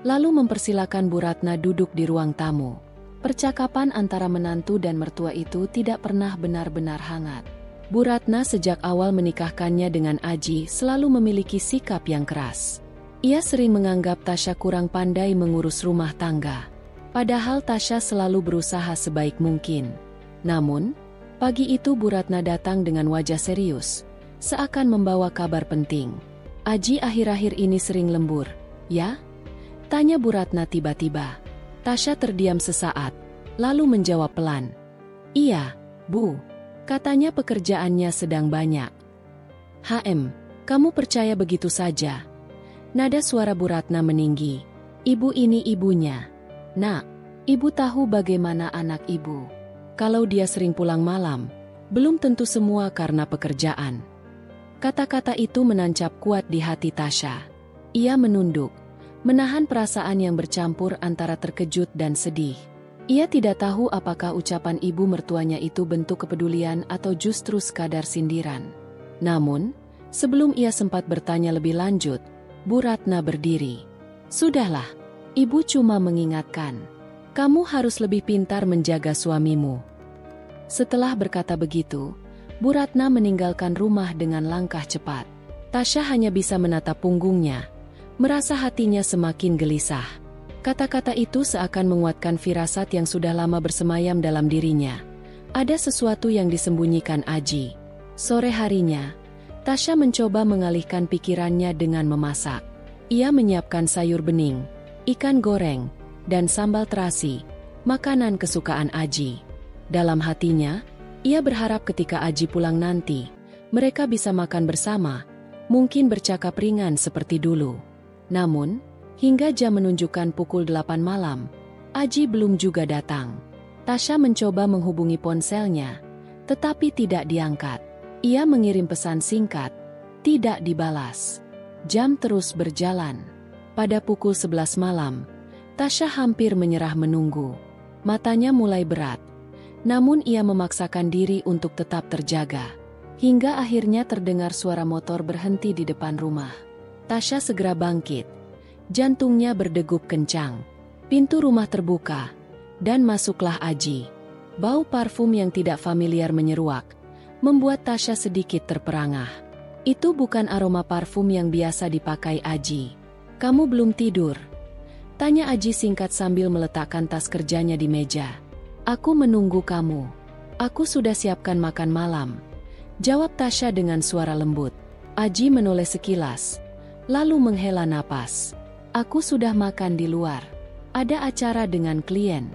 lalu mempersilakan Bu Ratna duduk di ruang tamu. Percakapan antara menantu dan mertua itu tidak pernah benar-benar hangat. Bu Ratna sejak awal menikahkannya dengan Aji selalu memiliki sikap yang keras. Ia sering menganggap Tasya kurang pandai mengurus rumah tangga. Padahal Tasya selalu berusaha sebaik mungkin. Namun, pagi itu Bu Ratna datang dengan wajah serius, seakan membawa kabar penting. "Aji akhir-akhir ini sering lembur, ya?" tanya Bu Ratna tiba-tiba. Tasya terdiam sesaat, lalu menjawab pelan. "Iya, Bu," katanya, "pekerjaannya sedang banyak." Kamu percaya begitu saja?" Nada suara Bu Ratna meninggi. "Ibu ini ibunya. Nak, ibu tahu bagaimana anak ibu. Kalau dia sering pulang malam, belum tentu semua karena pekerjaan." Kata-kata itu menancap kuat di hati Tasya. Ia menunduk, menahan perasaan yang bercampur antara terkejut dan sedih. Ia tidak tahu apakah ucapan ibu mertuanya itu bentuk kepedulian atau justru sekadar sindiran. Namun, sebelum ia sempat bertanya lebih lanjut, Bu Ratna berdiri. "Sudahlah, ibu cuma mengingatkan. Kamu harus lebih pintar menjaga suamimu." Setelah berkata begitu, Bu Ratna meninggalkan rumah dengan langkah cepat. Tasya hanya bisa menatap punggungnya, merasa hatinya semakin gelisah. Kata-kata itu seakan menguatkan firasat yang sudah lama bersemayam dalam dirinya. Ada sesuatu yang disembunyikan Aji. Sore harinya, Tasya mencoba mengalihkan pikirannya dengan memasak. Ia menyiapkan sayur bening, ikan goreng, dan sambal terasi, makanan kesukaan Aji. Dalam hatinya, ia berharap ketika Aji pulang nanti, mereka bisa makan bersama, mungkin bercakap ringan seperti dulu. Namun, hingga jam menunjukkan pukul 8 malam, Aji belum juga datang. Tasya mencoba menghubungi ponselnya, tetapi tidak diangkat. Ia mengirim pesan singkat, tidak dibalas. Jam terus berjalan. Pada pukul 11 malam, Tasya hampir menyerah menunggu. Matanya mulai berat, namun ia memaksakan diri untuk tetap terjaga. Hingga akhirnya terdengar suara motor berhenti di depan rumah. Tasya segera bangkit. Jantungnya berdegup kencang. Pintu rumah terbuka, dan masuklah Aji. Bau parfum yang tidak familiar menyeruak, membuat Tasya sedikit terperangah. Itu bukan aroma parfum yang biasa dipakai Aji. "Kamu belum tidur?" tanya Aji singkat sambil meletakkan tas kerjanya di meja. "Aku menunggu kamu. Aku sudah siapkan makan malam," jawab Tasya dengan suara lembut. Aji menoleh sekilas, lalu menghela napas. "Aku sudah makan di luar. Ada acara dengan klien."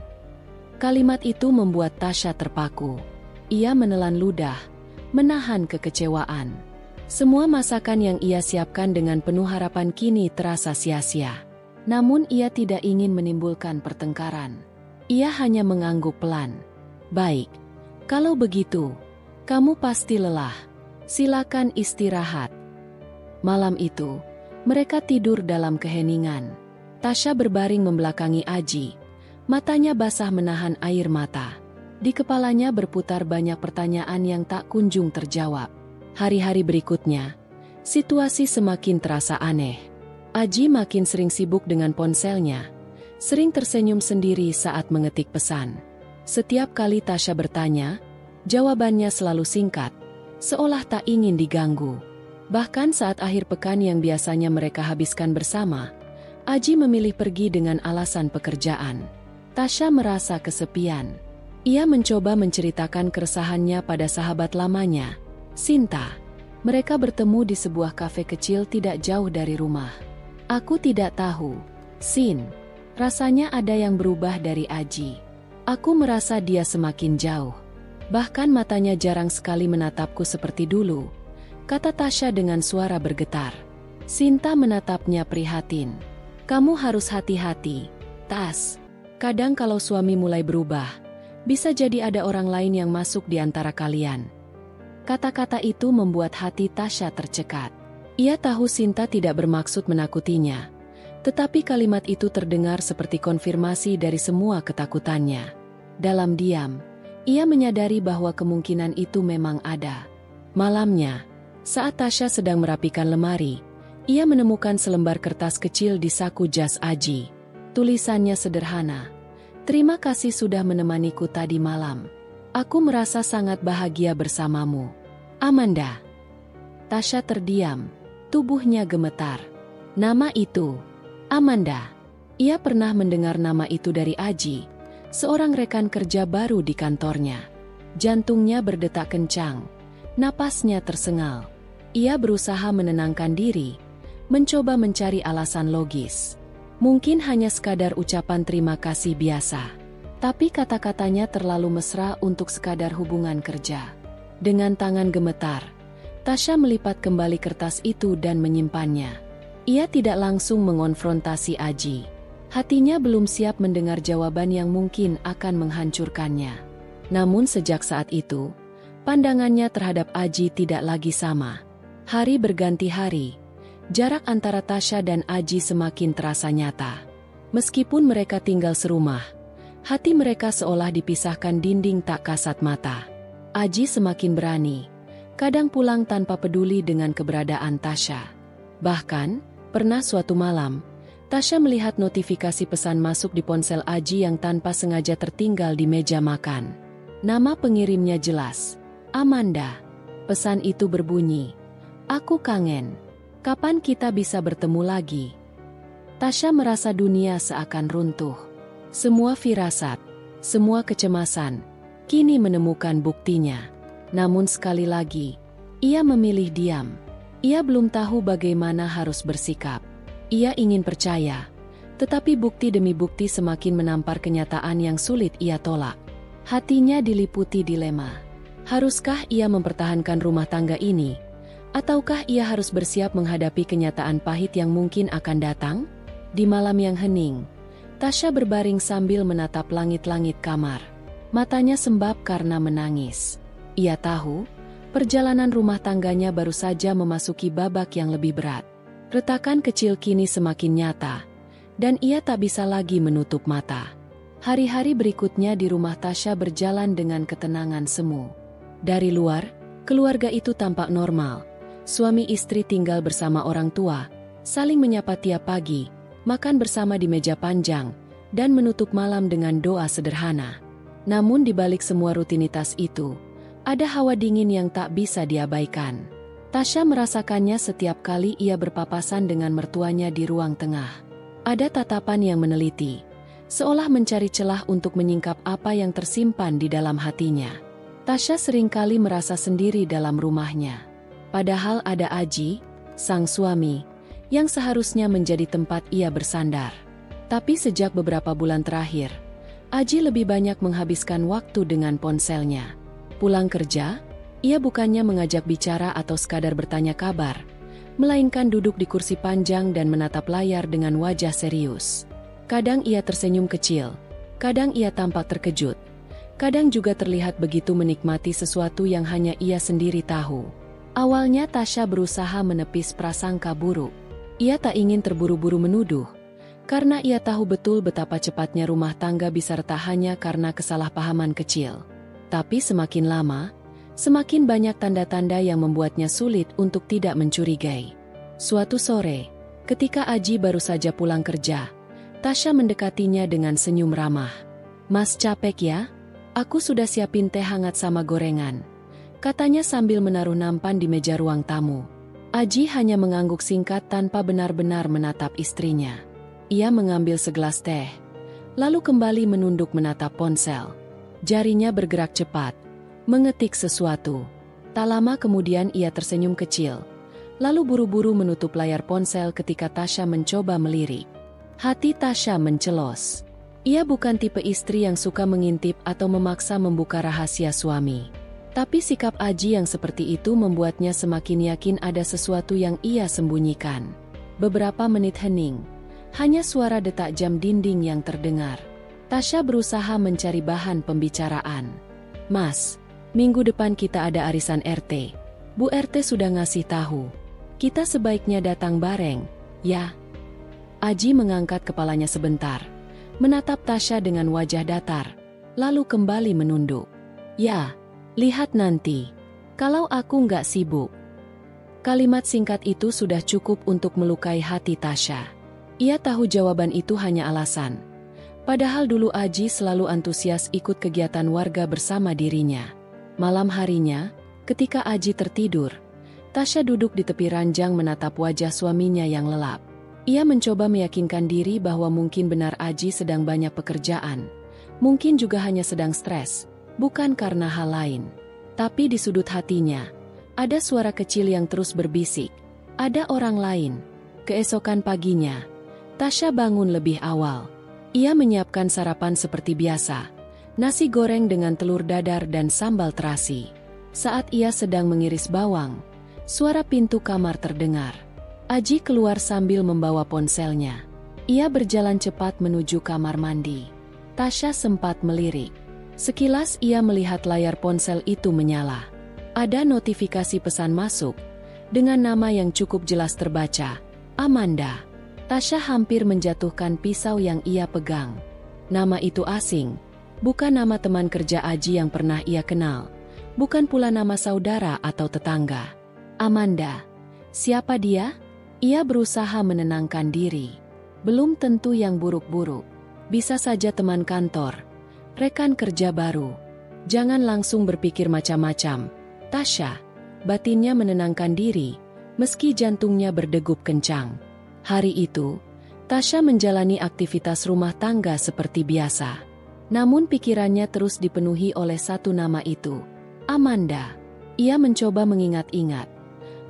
Kalimat itu membuat Tasya terpaku. Ia menelan ludah, menahan kekecewaan. Semua masakan yang ia siapkan dengan penuh harapan kini terasa sia-sia. Namun ia tidak ingin menimbulkan pertengkaran. Ia hanya mengangguk pelan. "Baik, kalau begitu, kamu pasti lelah. Silakan istirahat." Malam itu, mereka tidur dalam keheningan. Tasya berbaring membelakangi Aji. Matanya basah menahan air mata. Di kepalanya berputar banyak pertanyaan yang tak kunjung terjawab. Hari-hari berikutnya, situasi semakin terasa aneh. Aji makin sering sibuk dengan ponselnya, sering tersenyum sendiri saat mengetik pesan. Setiap kali Tasya bertanya, jawabannya selalu singkat, seolah tak ingin diganggu. Bahkan saat akhir pekan yang biasanya mereka habiskan bersama, Aji memilih pergi dengan alasan pekerjaan. Tasya merasa kesepian. Ia mencoba menceritakan keresahannya pada sahabat lamanya, Sinta. Mereka bertemu di sebuah kafe kecil tidak jauh dari rumah. Aku tidak tahu, Sin. Rasanya ada yang berubah dari Aji. Aku merasa dia semakin jauh. Bahkan matanya jarang sekali menatapku seperti dulu, kata Tasya dengan suara bergetar. Sinta menatapnya prihatin. Kamu harus hati-hati, Tas. Kadang kalau suami mulai berubah, bisa jadi ada orang lain yang masuk di antara kalian. Kata-kata itu membuat hati Tasya tercekat. Ia tahu Sinta tidak bermaksud menakutinya, tetapi kalimat itu terdengar seperti konfirmasi dari semua ketakutannya. Dalam diam, ia menyadari bahwa kemungkinan itu memang ada. Malamnya, saat Tasya sedang merapikan lemari, ia menemukan selembar kertas kecil di saku jas Aji. Tulisannya sederhana. Terima kasih sudah menemaniku tadi malam. Aku merasa sangat bahagia bersamamu. Amanda. Tasya terdiam. Tubuhnya gemetar. Nama itu, Amanda. Ia pernah mendengar nama itu dari Aji, seorang rekan kerja baru di kantornya. Jantungnya berdetak kencang. Napasnya tersengal. Ia berusaha menenangkan diri, mencoba mencari alasan logis. Mungkin hanya sekadar ucapan terima kasih biasa. Tapi kata-katanya terlalu mesra untuk sekadar hubungan kerja. Dengan tangan gemetar, Tasya melipat kembali kertas itu dan menyimpannya. Ia tidak langsung mengonfrontasi Aji. Hatinya belum siap mendengar jawaban yang mungkin akan menghancurkannya. Namun sejak saat itu, pandangannya terhadap Aji tidak lagi sama. Hari berganti hari, jarak antara Tasya dan Aji semakin terasa nyata. Meskipun mereka tinggal serumah, hati mereka seolah dipisahkan dinding tak kasat mata. Aji semakin berani, kadang pulang tanpa peduli dengan keberadaan Tasya. Bahkan, pernah suatu malam, Tasya melihat notifikasi pesan masuk di ponsel Aji yang tanpa sengaja tertinggal di meja makan. Nama pengirimnya jelas, Amanda. Pesan itu berbunyi, "Aku kangen. Kapan kita bisa bertemu lagi?" Tasya merasa dunia seakan runtuh. Semua firasat, semua kecemasan, kini menemukan buktinya. Namun sekali lagi, ia memilih diam. Ia belum tahu bagaimana harus bersikap. Ia ingin percaya, tetapi bukti demi bukti semakin menampar kenyataan yang sulit ia tolak. Hatinya diliputi dilema. Haruskah ia mempertahankan rumah tangga ini? Ataukah ia harus bersiap menghadapi kenyataan pahit yang mungkin akan datang? Di malam yang hening, Tasya berbaring sambil menatap langit-langit kamar. Matanya sembab karena menangis. Ia tahu, perjalanan rumah tangganya baru saja memasuki babak yang lebih berat. Retakan kecil kini semakin nyata, dan ia tak bisa lagi menutup mata. Hari-hari berikutnya di rumah Tasya berjalan dengan ketenangan semu. Dari luar, keluarga itu tampak normal. Suami istri tinggal bersama orang tua, saling menyapa tiap pagi, makan bersama di meja panjang, dan menutup malam dengan doa sederhana. Namun di balik semua rutinitas itu, ada hawa dingin yang tak bisa diabaikan. Tasya merasakannya setiap kali ia berpapasan dengan mertuanya di ruang tengah. Ada tatapan yang meneliti, seolah mencari celah untuk menyingkap apa yang tersimpan di dalam hatinya. Tasya seringkali merasa sendiri dalam rumahnya. Padahal ada Aji, sang suami, yang seharusnya menjadi tempat ia bersandar. Tapi sejak beberapa bulan terakhir, Aji lebih banyak menghabiskan waktu dengan ponselnya. Pulang kerja, ia bukannya mengajak bicara atau sekadar bertanya kabar, melainkan duduk di kursi panjang dan menatap layar dengan wajah serius. Kadang ia tersenyum kecil, kadang ia tampak terkejut, kadang juga terlihat begitu menikmati sesuatu yang hanya ia sendiri tahu. Awalnya Tasya berusaha menepis prasangka buruk. Ia tak ingin terburu-buru menuduh, karena ia tahu betul betapa cepatnya rumah tangga bisa retak hanya karena kesalahpahaman kecil. Tapi semakin lama, semakin banyak tanda-tanda yang membuatnya sulit untuk tidak mencurigai. Suatu sore, ketika Aji baru saja pulang kerja, Tasya mendekatinya dengan senyum ramah. "Mas capek ya? Aku sudah siapin teh hangat sama gorengan," katanya sambil menaruh nampan di meja ruang tamu. Aji hanya mengangguk singkat tanpa benar-benar menatap istrinya. Ia mengambil segelas teh, lalu kembali menunduk menatap ponsel. Jarinya bergerak cepat, mengetik sesuatu. Tak lama kemudian ia tersenyum kecil, lalu buru-buru menutup layar ponsel ketika Tasya mencoba melirik. Hati Tasya mencelos. Ia bukan tipe istri yang suka mengintip atau memaksa membuka rahasia suami. Tapi sikap Aji yang seperti itu membuatnya semakin yakin ada sesuatu yang ia sembunyikan. Beberapa menit hening, hanya suara detak jam dinding yang terdengar. Tasya berusaha mencari bahan pembicaraan. "Mas, minggu depan kita ada arisan RT. Bu RT sudah ngasih tahu. Kita sebaiknya datang bareng, ya?" Aji mengangkat kepalanya sebentar, menatap Tasya dengan wajah datar, lalu kembali menunduk. "Ya. Lihat nanti, kalau aku nggak sibuk." Kalimat singkat itu sudah cukup untuk melukai hati Tasya. Ia tahu jawaban itu hanya alasan. Padahal dulu Aji selalu antusias ikut kegiatan warga bersama dirinya. Malam harinya, ketika Aji tertidur, Tasya duduk di tepi ranjang menatap wajah suaminya yang lelap. Ia mencoba meyakinkan diri bahwa mungkin benar Aji sedang banyak pekerjaan. Mungkin juga hanya sedang stres. Bukan karena hal lain. Tapi di sudut hatinya, ada suara kecil yang terus berbisik. Ada orang lain. Keesokan paginya, Tasya bangun lebih awal. Ia menyiapkan sarapan seperti biasa. Nasi goreng dengan telur dadar dan sambal terasi. Saat ia sedang mengiris bawang, suara pintu kamar terdengar. Aji keluar sambil membawa ponselnya. Ia berjalan cepat menuju kamar mandi. Tasya sempat melirik. Sekilas ia melihat layar ponsel itu menyala. Ada notifikasi pesan masuk, dengan nama yang cukup jelas terbaca, Amanda. Tasya hampir menjatuhkan pisau yang ia pegang. Nama itu asing, bukan nama teman kerja Aji yang pernah ia kenal, bukan pula nama saudara atau tetangga. Amanda. Siapa dia? Ia berusaha menenangkan diri. Belum tentu yang buruk-buruk. Bisa saja teman kantor, rekan kerja baru. Jangan langsung berpikir macam-macam, Tasya. Batinnya menenangkan diri, meski jantungnya berdegup kencang. Hari itu, Tasya menjalani aktivitas rumah tangga seperti biasa. Namun pikirannya terus dipenuhi oleh satu nama itu, Amanda. Ia mencoba mengingat-ingat.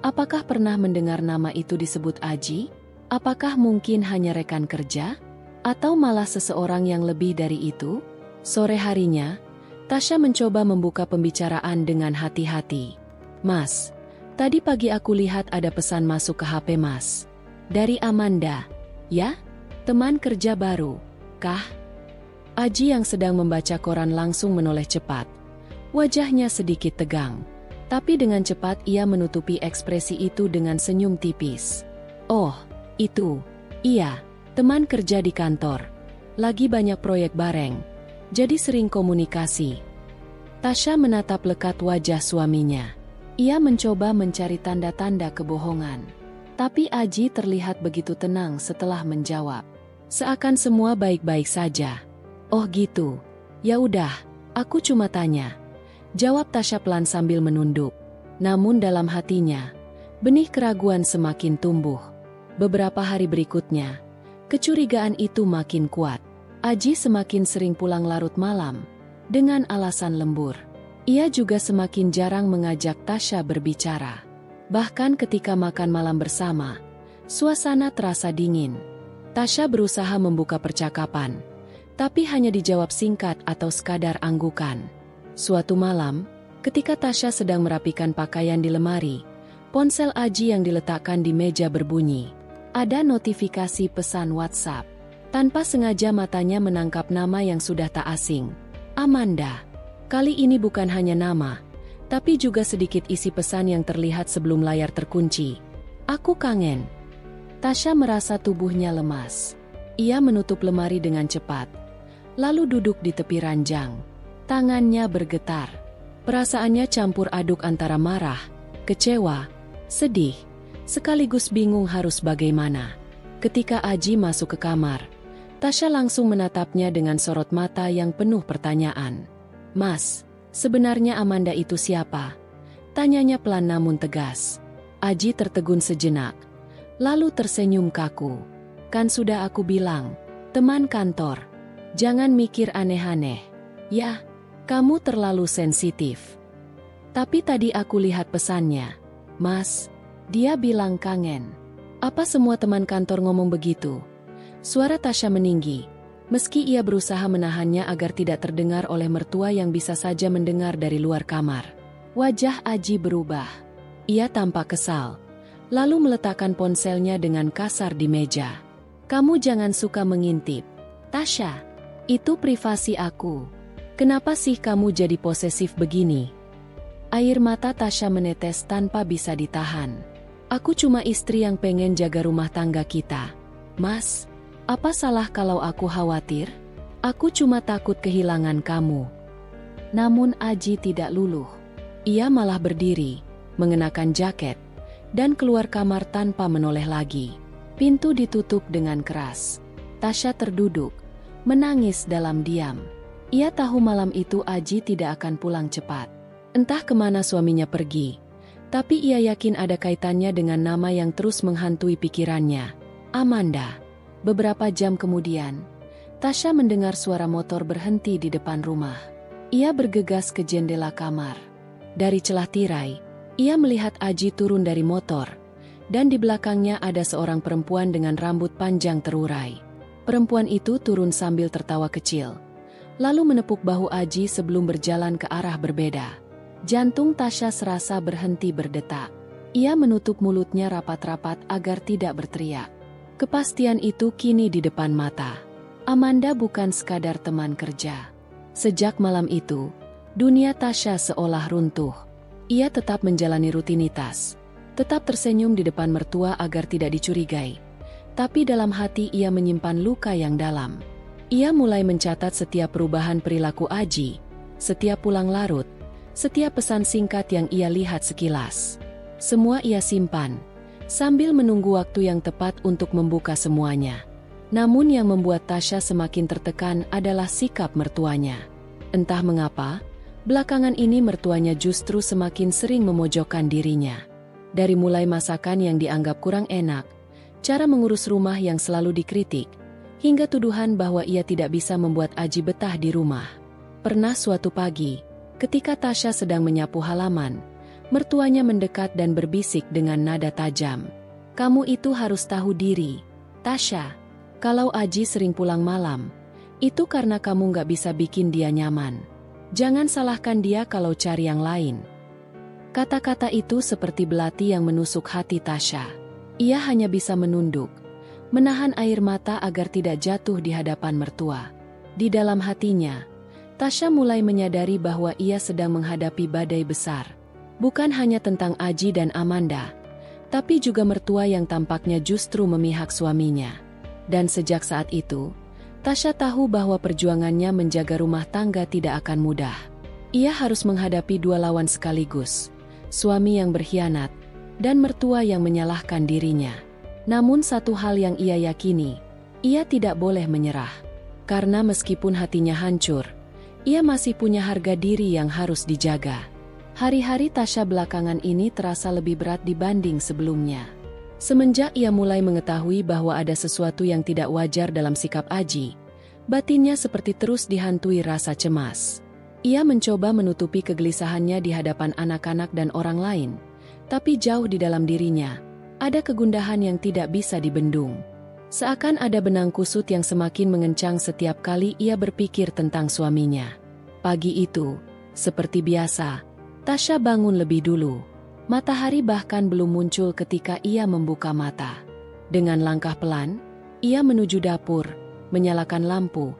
Apakah pernah mendengar nama itu disebut Aji? Apakah mungkin hanya rekan kerja? Atau malah seseorang yang lebih dari itu? Sore harinya, Tasya mencoba membuka pembicaraan dengan hati-hati. "Mas, tadi pagi aku lihat ada pesan masuk ke HP Mas. Dari Amanda, ya? Teman kerja baru, kah?" Aji yang sedang membaca koran langsung menoleh cepat. Wajahnya sedikit tegang. Tapi dengan cepat ia menutupi ekspresi itu dengan senyum tipis. "Oh, itu. Iya, teman kerja di kantor. Lagi banyak proyek bareng. Jadi sering komunikasi." Tasya menatap lekat wajah suaminya. Ia mencoba mencari tanda-tanda kebohongan. Tapi Aji terlihat begitu tenang setelah menjawab. Seakan semua baik-baik saja. "Oh gitu. Ya udah, aku cuma tanya," jawab Tasya pelan sambil menunduk. Namun dalam hatinya, benih keraguan semakin tumbuh. Beberapa hari berikutnya, kecurigaan itu makin kuat. Aji semakin sering pulang larut malam, dengan alasan lembur. Ia juga semakin jarang mengajak Tasya berbicara. Bahkan ketika makan malam bersama, suasana terasa dingin. Tasya berusaha membuka percakapan, tapi hanya dijawab singkat atau sekadar anggukan. Suatu malam, ketika Tasya sedang merapikan pakaian di lemari, ponsel Aji yang diletakkan di meja berbunyi. Ada notifikasi pesan WhatsApp. Tanpa sengaja matanya menangkap nama yang sudah tak asing. Amanda. Kali ini bukan hanya nama, tapi juga sedikit isi pesan yang terlihat sebelum layar terkunci. "Aku kangen." Tasya merasa tubuhnya lemas. Ia menutup lemari dengan cepat, lalu duduk di tepi ranjang. Tangannya bergetar. Perasaannya campur aduk antara marah, kecewa, sedih, sekaligus bingung harus bagaimana. Ketika Aji masuk ke kamar, Tasya langsung menatapnya dengan sorot mata yang penuh pertanyaan. "Mas, sebenarnya Amanda itu siapa?" Tanyanya pelan namun tegas. Aji tertegun sejenak, lalu tersenyum kaku. "Kan sudah aku bilang, teman kantor. Jangan mikir aneh-aneh. Ya, kamu terlalu sensitif. Tapi tadi aku lihat pesannya. Mas, dia bilang kangen." "Apa semua teman kantor ngomong begitu?" Suara Tasya meninggi, meski ia berusaha menahannya agar tidak terdengar oleh mertua yang bisa saja mendengar dari luar kamar. Wajah Aji berubah. Ia tampak kesal, lalu meletakkan ponselnya dengan kasar di meja. "Kamu jangan suka mengintip. Tasya, itu privasi aku. Kenapa sih kamu jadi posesif begini?" Air mata Tasya menetes tanpa bisa ditahan. "Aku cuma istri yang pengen jaga rumah tangga kita. Mas, apa salah kalau aku khawatir? Aku cuma takut kehilangan kamu." Namun Aji tidak luluh. Ia malah berdiri, mengenakan jaket, dan keluar kamar tanpa menoleh lagi. Pintu ditutup dengan keras. Tasya terduduk, menangis dalam diam. Ia tahu malam itu Aji tidak akan pulang cepat. Entah kemana suaminya pergi, tapi ia yakin ada kaitannya dengan nama yang terus menghantui pikirannya, Amanda. Beberapa jam kemudian, Tasya mendengar suara motor berhenti di depan rumah. Ia bergegas ke jendela kamar. Dari celah tirai, ia melihat Aji turun dari motor, dan di belakangnya ada seorang perempuan dengan rambut panjang terurai. Perempuan itu turun sambil tertawa kecil, lalu menepuk bahu Aji sebelum berjalan ke arah berbeda. Jantung Tasya serasa berhenti berdetak. Ia menutup mulutnya rapat-rapat agar tidak berteriak. Kepastian itu kini di depan mata. Amanda bukan sekadar teman kerja. Sejak malam itu, dunia Tasya seolah runtuh. Ia tetap menjalani rutinitas, tetap tersenyum di depan mertua agar tidak dicurigai. Tapi dalam hati ia menyimpan luka yang dalam. Ia mulai mencatat setiap perubahan perilaku Aji, setiap pulang larut, setiap pesan singkat yang ia lihat sekilas. Semua ia simpan, sambil menunggu waktu yang tepat untuk membuka semuanya. Namun yang membuat Tasya semakin tertekan adalah sikap mertuanya. Entah mengapa, belakangan ini mertuanya justru semakin sering memojokkan dirinya. Dari mulai masakan yang dianggap kurang enak, cara mengurus rumah yang selalu dikritik, hingga tuduhan bahwa ia tidak bisa membuat Aji betah di rumah. Pernah suatu pagi, ketika Tasya sedang menyapu halaman, mertuanya mendekat dan berbisik dengan nada tajam. "Kamu itu harus tahu diri, Tasya. Kalau Aji sering pulang malam, itu karena kamu nggak bisa bikin dia nyaman. Jangan salahkan dia kalau cari yang lain." Kata-kata itu seperti belati yang menusuk hati Tasya. Ia hanya bisa menunduk, menahan air mata agar tidak jatuh di hadapan mertua. Di dalam hatinya, Tasya mulai menyadari bahwa ia sedang menghadapi badai besar. Bukan hanya tentang Aji dan Amanda, tapi juga mertua yang tampaknya justru memihak suaminya. Dan sejak saat itu, Tasya tahu bahwa perjuangannya menjaga rumah tangga tidak akan mudah. Ia harus menghadapi dua lawan sekaligus, suami yang berkhianat, dan mertua yang menyalahkan dirinya. Namun satu hal yang ia yakini, ia tidak boleh menyerah. Karena meskipun hatinya hancur, ia masih punya harga diri yang harus dijaga. Hari-hari Tasya belakangan ini terasa lebih berat dibanding sebelumnya. Semenjak ia mulai mengetahui bahwa ada sesuatu yang tidak wajar dalam sikap Aji, batinnya seperti terus dihantui rasa cemas. Ia mencoba menutupi kegelisahannya di hadapan anak-anak dan orang lain, tapi jauh di dalam dirinya, ada kegundahan yang tidak bisa dibendung. Seakan ada benang kusut yang semakin mengencang setiap kali ia berpikir tentang suaminya. Pagi itu, seperti biasa, Tasya bangun lebih dulu. Matahari bahkan belum muncul ketika ia membuka mata. Dengan langkah pelan, ia menuju dapur, menyalakan lampu,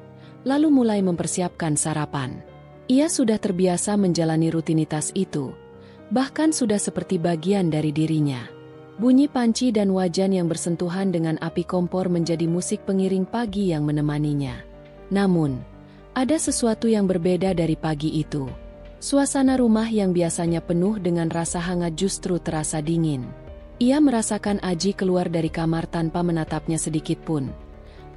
lalu mulai mempersiapkan sarapan. Ia sudah terbiasa menjalani rutinitas itu, bahkan sudah seperti bagian dari dirinya. Bunyi panci dan wajan yang bersentuhan dengan api kompor menjadi musik pengiring pagi yang menemaninya. Namun, Ada sesuatu yang berbeda dari pagi itu. Suasana rumah yang biasanya penuh dengan rasa hangat justru terasa dingin. Ia merasakan Aji keluar dari kamar tanpa menatapnya sedikit pun.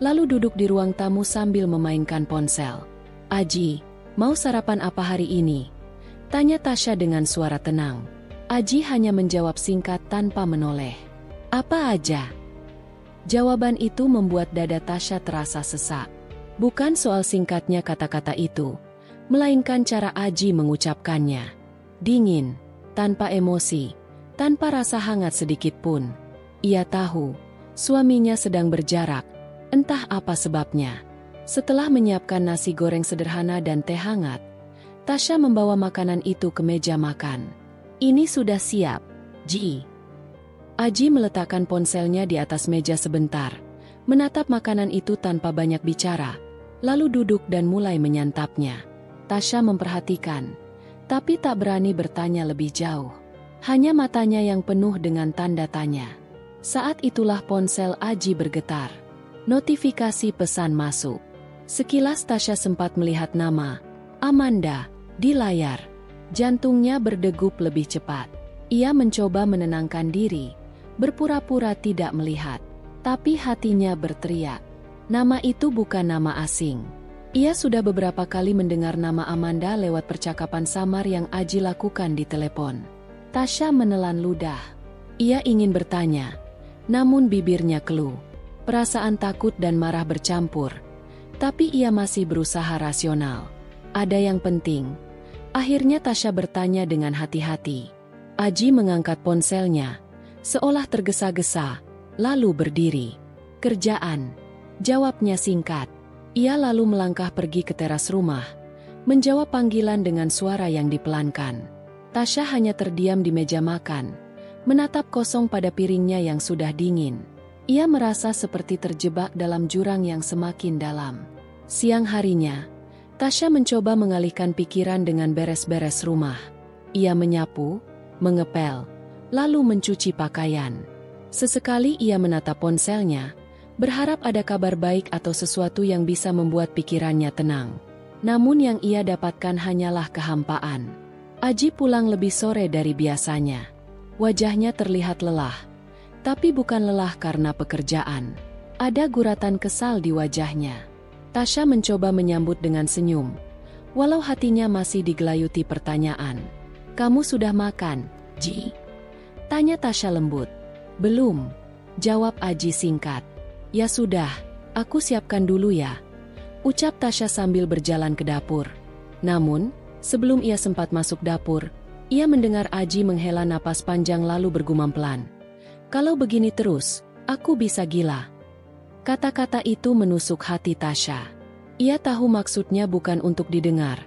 Lalu duduk di ruang tamu sambil memainkan ponsel. "Aji, mau sarapan apa hari ini?" tanya Tasya dengan suara tenang. Aji hanya menjawab singkat tanpa menoleh. "Apa aja?" Jawaban itu membuat dada Tasya terasa sesak. Bukan soal singkatnya kata-kata itu, melainkan cara Aji mengucapkannya. Dingin, tanpa emosi, tanpa rasa hangat sedikit pun. Ia tahu, suaminya sedang berjarak, entah apa sebabnya. Setelah menyiapkan nasi goreng sederhana dan teh hangat, Tasya membawa makanan itu ke meja makan. "Ini sudah siap, Ji." Aji meletakkan ponselnya di atas meja sebentar, menatap makanan itu tanpa banyak bicara, lalu duduk dan mulai menyantapnya. Tasya memperhatikan, tapi tak berani bertanya lebih jauh. Hanya matanya yang penuh dengan tanda tanya. Saat itulah ponsel Aji bergetar. Notifikasi pesan masuk. Sekilas Tasya sempat melihat nama Amanda di layar. Jantungnya berdegup lebih cepat. Ia mencoba menenangkan diri, berpura-pura tidak melihat. Tapi hatinya berteriak. Nama itu bukan nama asing. Ia sudah beberapa kali mendengar nama Amanda lewat percakapan samar yang Aji lakukan di telepon. Tasya menelan ludah. Ia ingin bertanya, namun bibirnya keluh. Perasaan takut dan marah bercampur. Tapi ia masih berusaha rasional. Ada yang penting. Akhirnya Tasya bertanya dengan hati-hati. Aji mengangkat ponselnya, seolah tergesa-gesa, lalu berdiri. "Kerjaan," jawabnya singkat. Ia lalu melangkah pergi ke teras rumah, menjawab panggilan dengan suara yang dipelankan. Tasya hanya terdiam di meja makan, menatap kosong pada piringnya yang sudah dingin. Ia merasa seperti terjebak dalam jurang yang semakin dalam. Siang harinya, Tasya mencoba mengalihkan pikiran dengan beres-beres rumah. Ia menyapu, mengepel, lalu mencuci pakaian. Sesekali ia menatap ponselnya, berharap ada kabar baik atau sesuatu yang bisa membuat pikirannya tenang. Namun yang ia dapatkan hanyalah kehampaan. Aji pulang lebih sore dari biasanya. Wajahnya terlihat lelah. Tapi bukan lelah karena pekerjaan. Ada guratan kesal di wajahnya. Tasya mencoba menyambut dengan senyum, walau hatinya masih digelayuti pertanyaan. "Kamu sudah makan, Ji?" tanya Tasya lembut. "Belum," jawab Aji singkat. "Ya sudah, aku siapkan dulu ya," ucap Tasya sambil berjalan ke dapur. Namun, sebelum ia sempat masuk dapur, ia mendengar Aji menghela napas panjang lalu bergumam pelan. "Kalau begini terus, aku bisa gila." Kata-kata itu menusuk hati Tasya. Ia tahu maksudnya bukan untuk didengar,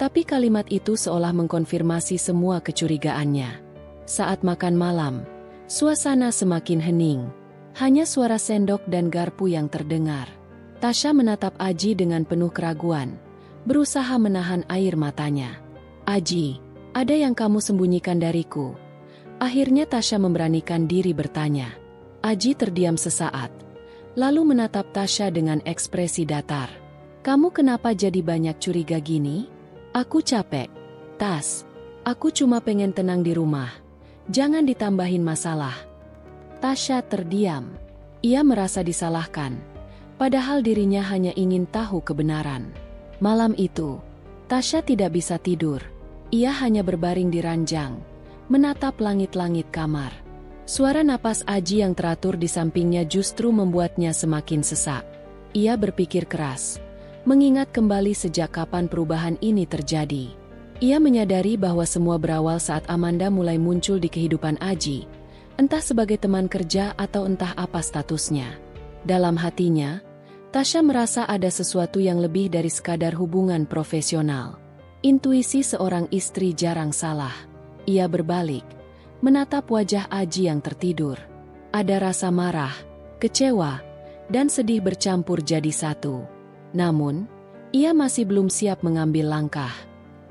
tapi kalimat itu seolah mengkonfirmasi semua kecurigaannya. Saat makan malam, suasana semakin hening. Hanya suara sendok dan garpu yang terdengar. Tasya menatap Aji dengan penuh keraguan, berusaha menahan air matanya. "Aji, ada yang kamu sembunyikan dariku?" Akhirnya Tasya memberanikan diri bertanya. Aji terdiam sesaat, lalu menatap Tasya dengan ekspresi datar. "Kamu kenapa jadi banyak curiga gini?" "Aku capek, Tas. Aku cuma pengen tenang di rumah. Jangan ditambahin masalah." Tasya terdiam. Ia merasa disalahkan, padahal dirinya hanya ingin tahu kebenaran. Malam itu, Tasya tidak bisa tidur. Ia hanya berbaring di ranjang, menatap langit-langit kamar. Suara napas Aji yang teratur di sampingnya justru membuatnya semakin sesak. Ia berpikir keras, mengingat kembali sejak kapan perubahan ini terjadi. Ia menyadari bahwa semua berawal saat Amanda mulai muncul di kehidupan Aji, entah sebagai teman kerja atau entah apa statusnya. Dalam hatinya, Tasya merasa ada sesuatu yang lebih dari sekadar hubungan profesional. Intuisi seorang istri jarang salah. Ia berbalik, menatap wajah Aji yang tertidur. Ada rasa marah, kecewa, dan sedih bercampur jadi satu. Namun, ia masih belum siap mengambil langkah.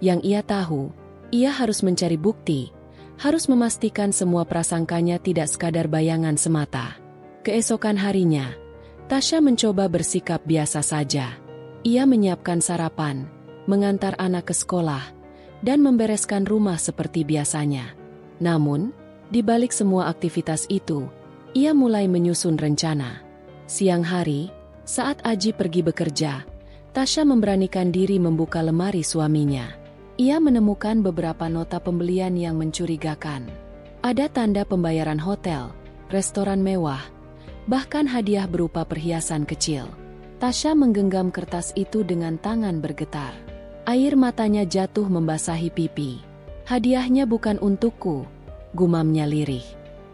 Yang ia tahu, ia harus mencari bukti, harus memastikan semua prasangkanya tidak sekadar bayangan semata. Keesokan harinya, Tasya mencoba bersikap biasa saja. Ia menyiapkan sarapan, mengantar anak ke sekolah, dan membereskan rumah seperti biasanya. Namun, di balik semua aktivitas itu, ia mulai menyusun rencana. Siang hari, saat Aji pergi bekerja, Tasya memberanikan diri membuka lemari suaminya. Ia menemukan beberapa nota pembelian yang mencurigakan. Ada tanda pembayaran hotel, restoran mewah, bahkan hadiah berupa perhiasan kecil. Tasya menggenggam kertas itu dengan tangan bergetar. Air matanya jatuh membasahi pipi. Hadiahnya bukan untukku, gumamnya lirih.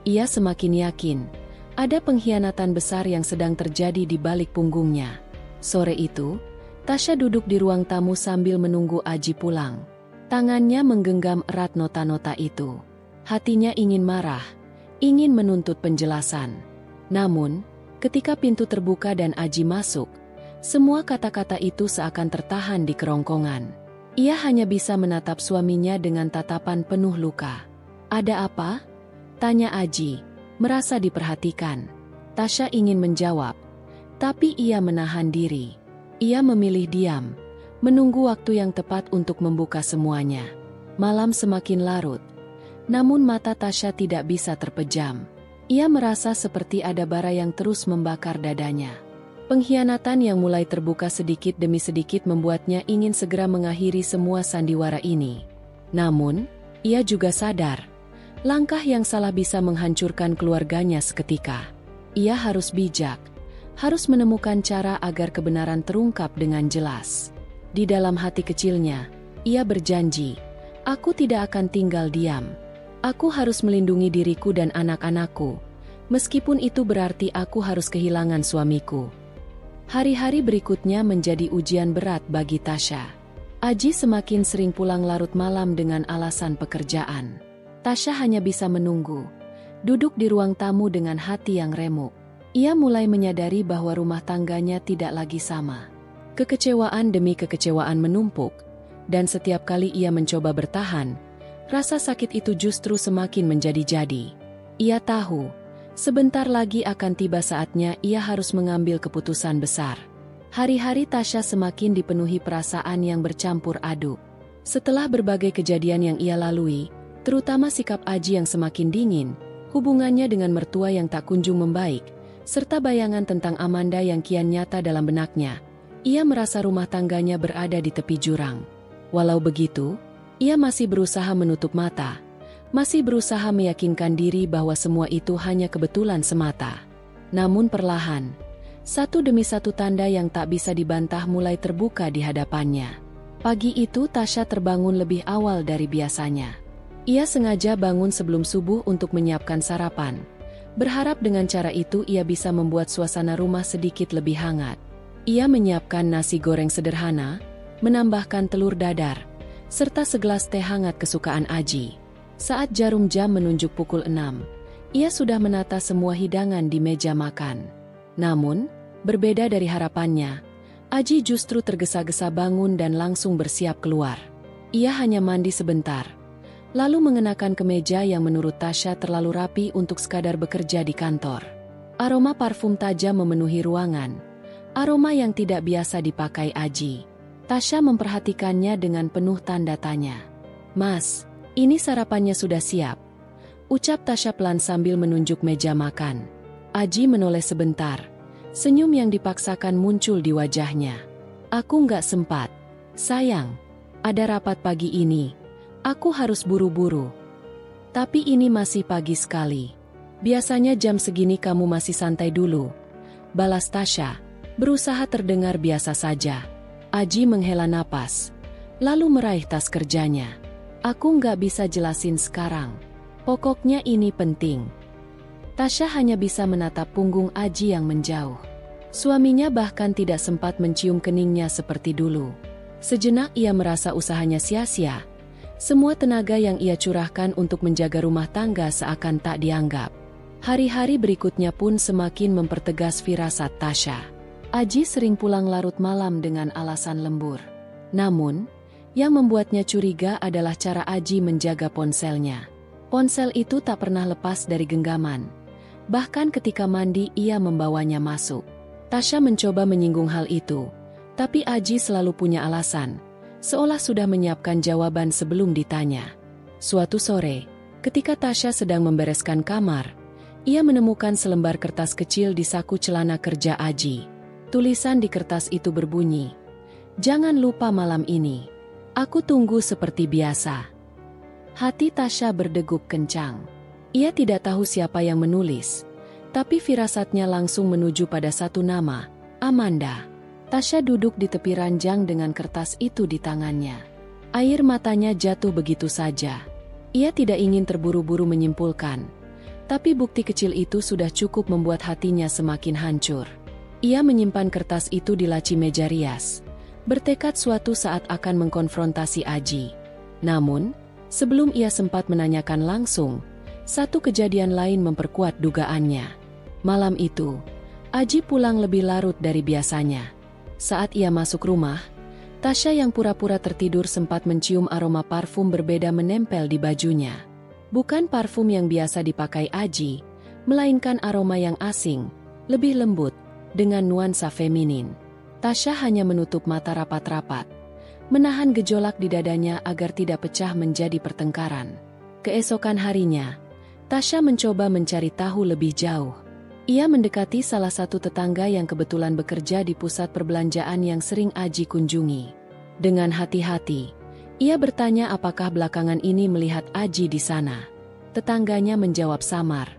Ia semakin yakin, ada pengkhianatan besar yang sedang terjadi di balik punggungnya. Sore itu, Tasya duduk di ruang tamu sambil menunggu Aji pulang. Tangannya menggenggam erat nota-nota itu. Hatinya ingin marah, ingin menuntut penjelasan. Namun, ketika pintu terbuka dan Aji masuk, semua kata-kata itu seakan tertahan di kerongkongan. Ia hanya bisa menatap suaminya dengan tatapan penuh luka. "Ada apa?" tanya Aji, merasa diperhatikan. Tasya ingin menjawab, tapi ia menahan diri. Ia memilih diam, menunggu waktu yang tepat untuk membuka semuanya. Malam semakin larut, namun mata Tasya tidak bisa terpejam. Ia merasa seperti ada bara yang terus membakar dadanya. Pengkhianatan yang mulai terbuka sedikit demi sedikit membuatnya ingin segera mengakhiri semua sandiwara ini. Namun, ia juga sadar, langkah yang salah bisa menghancurkan keluarganya seketika. Ia harus bijak, harus menemukan cara agar kebenaran terungkap dengan jelas. Di dalam hati kecilnya, ia berjanji, "Aku tidak akan tinggal diam. Aku harus melindungi diriku dan anak-anakku, meskipun itu berarti aku harus kehilangan suamiku." Hari-hari berikutnya menjadi ujian berat bagi Tasya. Aji semakin sering pulang larut malam dengan alasan pekerjaan. Tasya hanya bisa menunggu, duduk di ruang tamu dengan hati yang remuk. Ia mulai menyadari bahwa rumah tangganya tidak lagi sama. Kekecewaan demi kekecewaan menumpuk, dan setiap kali ia mencoba bertahan, rasa sakit itu justru semakin menjadi-jadi. Ia tahu, sebentar lagi akan tiba saatnya ia harus mengambil keputusan besar. Hari-hari Tasya semakin dipenuhi perasaan yang bercampur aduk. Setelah berbagai kejadian yang ia lalui, terutama sikap Aji yang semakin dingin, hubungannya dengan mertua yang tak kunjung membaik, serta bayangan tentang Amanda yang kian nyata dalam benaknya, ia merasa rumah tangganya berada di tepi jurang. Walau begitu, ia masih berusaha menutup mata, masih berusaha meyakinkan diri bahwa semua itu hanya kebetulan semata. Namun perlahan, satu demi satu tanda yang tak bisa dibantah mulai terbuka di hadapannya. Pagi itu Tasya terbangun lebih awal dari biasanya. Ia sengaja bangun sebelum subuh untuk menyiapkan sarapan, berharap dengan cara itu ia bisa membuat suasana rumah sedikit lebih hangat. Ia menyiapkan nasi goreng sederhana, menambahkan telur dadar, serta segelas teh hangat kesukaan Aji. Saat jarum jam menunjuk pukul 6, ia sudah menata semua hidangan di meja makan. Namun, berbeda dari harapannya, Aji justru tergesa-gesa bangun dan langsung bersiap keluar. Ia hanya mandi sebentar, lalu mengenakan kemeja yang menurut Tasya terlalu rapi untuk sekadar bekerja di kantor. Aroma parfum tajam memenuhi ruangan, aroma yang tidak biasa dipakai Aji. Tasya memperhatikannya dengan penuh tanda tanya. "Mas, ini sarapannya sudah siap," ucap Tasya pelan sambil menunjuk meja makan. Aji menoleh sebentar, senyum yang dipaksakan muncul di wajahnya. "Aku nggak sempat. Sayang, ada rapat pagi ini. Aku harus buru-buru." "Tapi ini masih pagi sekali. Biasanya jam segini kamu masih santai dulu," balas Tasya, berusaha terdengar biasa saja. Aji menghela napas, lalu meraih tas kerjanya. "Aku nggak bisa jelasin sekarang. Pokoknya ini penting." Tasya hanya bisa menatap punggung Aji yang menjauh. Suaminya bahkan tidak sempat mencium keningnya seperti dulu. Sejenak ia merasa usahanya sia-sia. Semua tenaga yang ia curahkan untuk menjaga rumah tangga seakan tak dianggap. Hari-hari berikutnya pun semakin mempertegas firasat Tasya. Aji sering pulang larut malam dengan alasan lembur. Namun, yang membuatnya curiga adalah cara Aji menjaga ponselnya. Ponsel itu tak pernah lepas dari genggaman. Bahkan ketika mandi ia membawanya masuk. Tasya mencoba menyinggung hal itu, Tapi Aji selalu punya alasan, seolah sudah menyiapkan jawaban sebelum ditanya. Suatu sore, ketika Tasya sedang membereskan kamar, ia menemukan selembar kertas kecil di saku celana kerja Aji. Tulisan di kertas itu berbunyi, "Jangan lupa malam ini. Aku tunggu seperti biasa." Hati Tasya berdegup kencang. Ia tidak tahu siapa yang menulis, tapi firasatnya langsung menuju pada satu nama, Amanda. Tasya duduk di tepi ranjang dengan kertas itu di tangannya. Air matanya jatuh begitu saja. Ia tidak ingin terburu-buru menyimpulkan, tapi bukti kecil itu sudah cukup membuat hatinya semakin hancur. Ia menyimpan kertas itu di laci meja rias, bertekad suatu saat akan mengkonfrontasi Aji. Namun, sebelum ia sempat menanyakan langsung, satu kejadian lain memperkuat dugaannya. Malam itu, Aji pulang lebih larut dari biasanya. Saat ia masuk rumah, Tasya yang pura-pura tertidur sempat mencium aroma parfum berbeda menempel di bajunya. Bukan parfum yang biasa dipakai Aji, melainkan aroma yang asing, lebih lembut, dengan nuansa feminin. Tasya hanya menutup mata rapat-rapat, menahan gejolak di dadanya agar tidak pecah menjadi pertengkaran. Keesokan harinya, Tasya mencoba mencari tahu lebih jauh. Ia mendekati salah satu tetangga yang kebetulan bekerja di pusat perbelanjaan yang sering Aji kunjungi. Dengan hati-hati, ia bertanya apakah belakangan ini melihat Aji di sana. Tetangganya menjawab samar,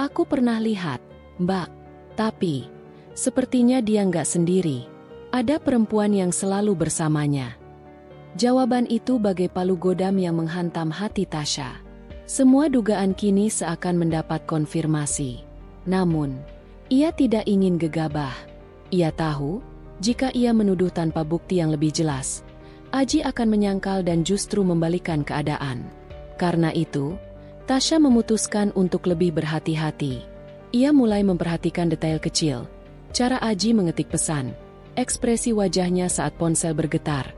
"Aku pernah lihat, Mbak. Tapi sepertinya dia nggak sendiri. Ada perempuan yang selalu bersamanya." Jawaban itu bagai palu godam yang menghantam hati Tasya. Semua dugaan kini seakan mendapat konfirmasi. Namun, ia tidak ingin gegabah. Ia tahu, jika ia menuduh tanpa bukti yang lebih jelas, Aji akan menyangkal dan justru membalikan keadaan. Karena itu, Tasya memutuskan untuk lebih berhati-hati. Ia mulai memperhatikan detail kecil. Cara Aji mengetik pesan, ekspresi wajahnya saat ponsel bergetar,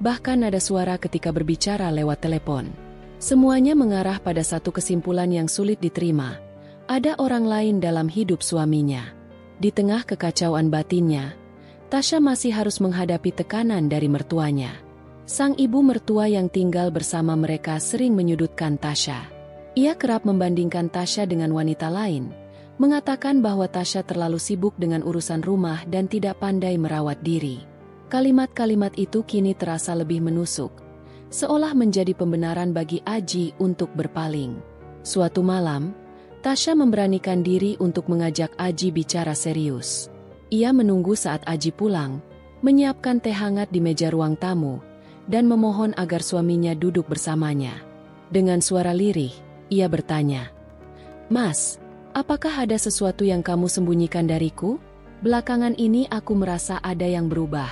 bahkan nada suara ketika berbicara lewat telepon. Semuanya mengarah pada satu kesimpulan yang sulit diterima. Ada orang lain dalam hidup suaminya. Di tengah kekacauan batinnya, Tasya masih harus menghadapi tekanan dari mertuanya. Sang ibu mertua yang tinggal bersama mereka sering menyudutkan Tasya. Ia kerap membandingkan Tasya dengan wanita lain, mengatakan bahwa Tasya terlalu sibuk dengan urusan rumah dan tidak pandai merawat diri. Kalimat-kalimat itu kini terasa lebih menusuk, seolah menjadi pembenaran bagi Aji untuk berpaling. Suatu malam, Tasya memberanikan diri untuk mengajak Aji bicara serius. Ia menunggu saat Aji pulang, menyiapkan teh hangat di meja ruang tamu, dan memohon agar suaminya duduk bersamanya. Dengan suara lirih, ia bertanya, "Mas, apakah ada sesuatu yang kamu sembunyikan dariku? Belakangan ini aku merasa ada yang berubah."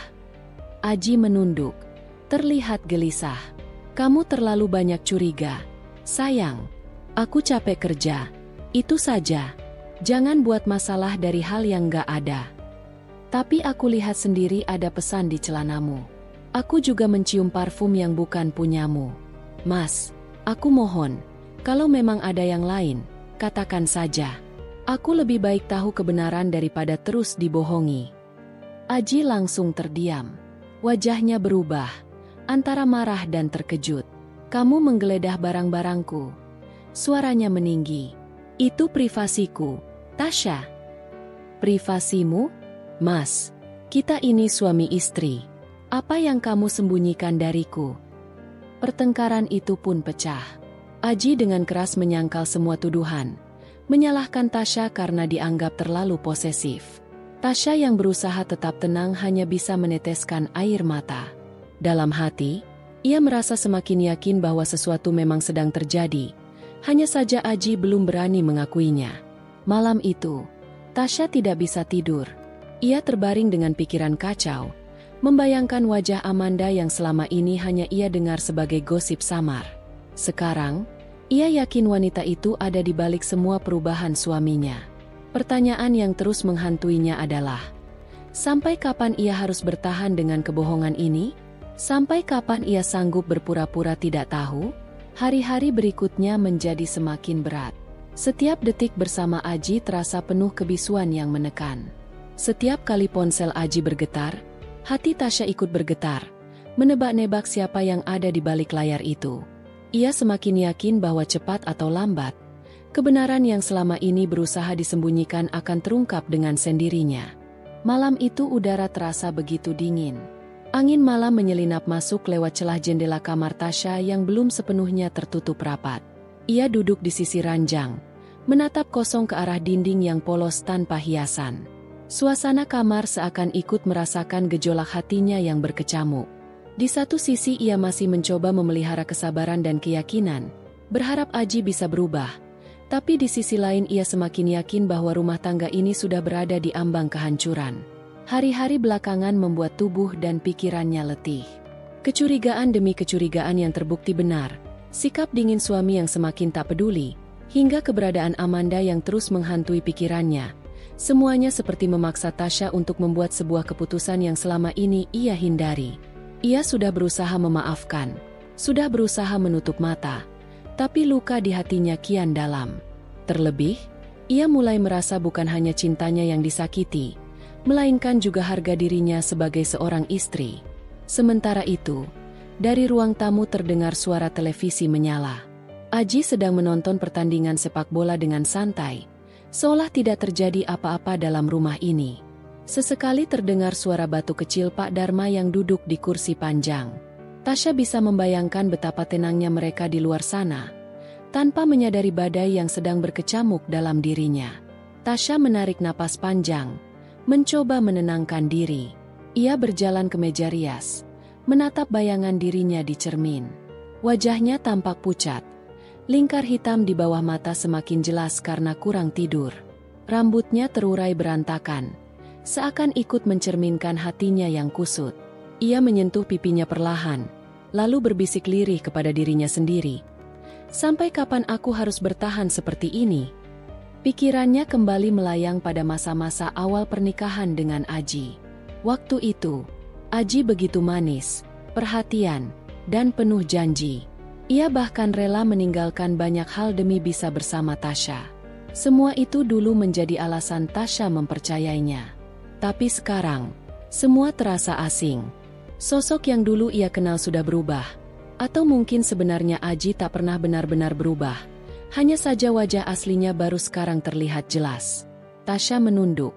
Aji menunduk, terlihat gelisah. "Kamu terlalu banyak curiga. Sayang, aku capek kerja. Itu saja. Jangan buat masalah dari hal yang gak ada. Tapi aku lihat sendiri ada pesan di celanamu. Aku juga mencium parfum yang bukan punyamu. Mas, aku mohon, kalau memang ada yang lain, katakan saja. Aku lebih baik tahu kebenaran daripada terus dibohongi." Aji langsung terdiam. Wajahnya berubah, antara marah dan terkejut. "Kamu menggeledah barang-barangku." Suaranya meninggi. "Itu privasiku, Tasya." "Privasimu? Mas, kita ini suami istri. Apa yang kamu sembunyikan dariku?" Pertengkaran itu pun pecah. Aji dengan keras menyangkal semua tuduhan, menyalahkan Tasya karena dianggap terlalu posesif. Tasya yang berusaha tetap tenang hanya bisa meneteskan air mata. Dalam hati, ia merasa semakin yakin bahwa sesuatu memang sedang terjadi. Hanya saja Aji belum berani mengakuinya. Malam itu, Tasya tidak bisa tidur. Ia terbaring dengan pikiran kacau, membayangkan wajah Amanda yang selama ini hanya ia dengar sebagai gosip samar. Sekarang, ia yakin wanita itu ada di balik semua perubahan suaminya. Pertanyaan yang terus menghantuinya adalah, sampai kapan ia harus bertahan dengan kebohongan ini? Sampai kapan ia sanggup berpura-pura tidak tahu? Hari-hari berikutnya menjadi semakin berat. Setiap detik bersama Aji terasa penuh kebisuan yang menekan. Setiap kali ponsel Aji bergetar, Hati Tasya ikut bergetar, menebak-nebak siapa yang ada di balik layar itu. Ia semakin yakin bahwa cepat atau lambat, kebenaran yang selama ini berusaha disembunyikan akan terungkap dengan sendirinya. Malam itu udara terasa begitu dingin. Angin malam menyelinap masuk lewat celah jendela kamar Tasya yang belum sepenuhnya tertutup rapat. Ia duduk di sisi ranjang, menatap kosong ke arah dinding yang polos tanpa hiasan. Suasana kamar seakan ikut merasakan gejolak hatinya yang berkecamuk. Di satu sisi ia masih mencoba memelihara kesabaran dan keyakinan, berharap Aji bisa berubah. Tapi di sisi lain ia semakin yakin bahwa rumah tangga ini sudah berada di ambang kehancuran. Hari-hari belakangan membuat tubuh dan pikirannya letih. Kecurigaan demi kecurigaan yang terbukti benar, sikap dingin suami yang semakin tak peduli, hingga keberadaan Amanda yang terus menghantui pikirannya. Semuanya seperti memaksa Tasya untuk membuat sebuah keputusan yang selama ini ia hindari. Ia sudah berusaha memaafkan, sudah berusaha menutup mata, tapi luka di hatinya kian dalam. Terlebih, ia mulai merasa bukan hanya cintanya yang disakiti, melainkan juga harga dirinya sebagai seorang istri. Sementara itu, dari ruang tamu terdengar suara televisi menyala. Aji sedang menonton pertandingan sepak bola dengan santai, seolah tidak terjadi apa-apa dalam rumah ini. Sesekali terdengar suara batu kecil Pak Dharma yang duduk di kursi panjang. Tasya bisa membayangkan betapa tenangnya mereka di luar sana, tanpa menyadari badai yang sedang berkecamuk dalam dirinya. Tasya menarik napas panjang, mencoba menenangkan diri. Ia berjalan ke meja rias, menatap bayangan dirinya di cermin. Wajahnya tampak pucat. Lingkar hitam di bawah mata semakin jelas karena kurang tidur. Rambutnya terurai berantakan, seakan ikut mencerminkan hatinya yang kusut. Ia menyentuh pipinya perlahan, lalu berbisik lirih kepada dirinya sendiri. Sampai kapan aku harus bertahan seperti ini? Pikirannya kembali melayang pada masa-masa awal pernikahan dengan Aji. Waktu itu, Aji begitu manis, perhatian, dan penuh janji. Ia bahkan rela meninggalkan banyak hal demi bisa bersama Tasya. Semua itu dulu menjadi alasan Tasya mempercayainya. Tapi sekarang, semua terasa asing. Sosok yang dulu ia kenal sudah berubah. Atau mungkin sebenarnya Aji tak pernah benar-benar berubah. Hanya saja wajah aslinya baru sekarang terlihat jelas. Tasya menunduk.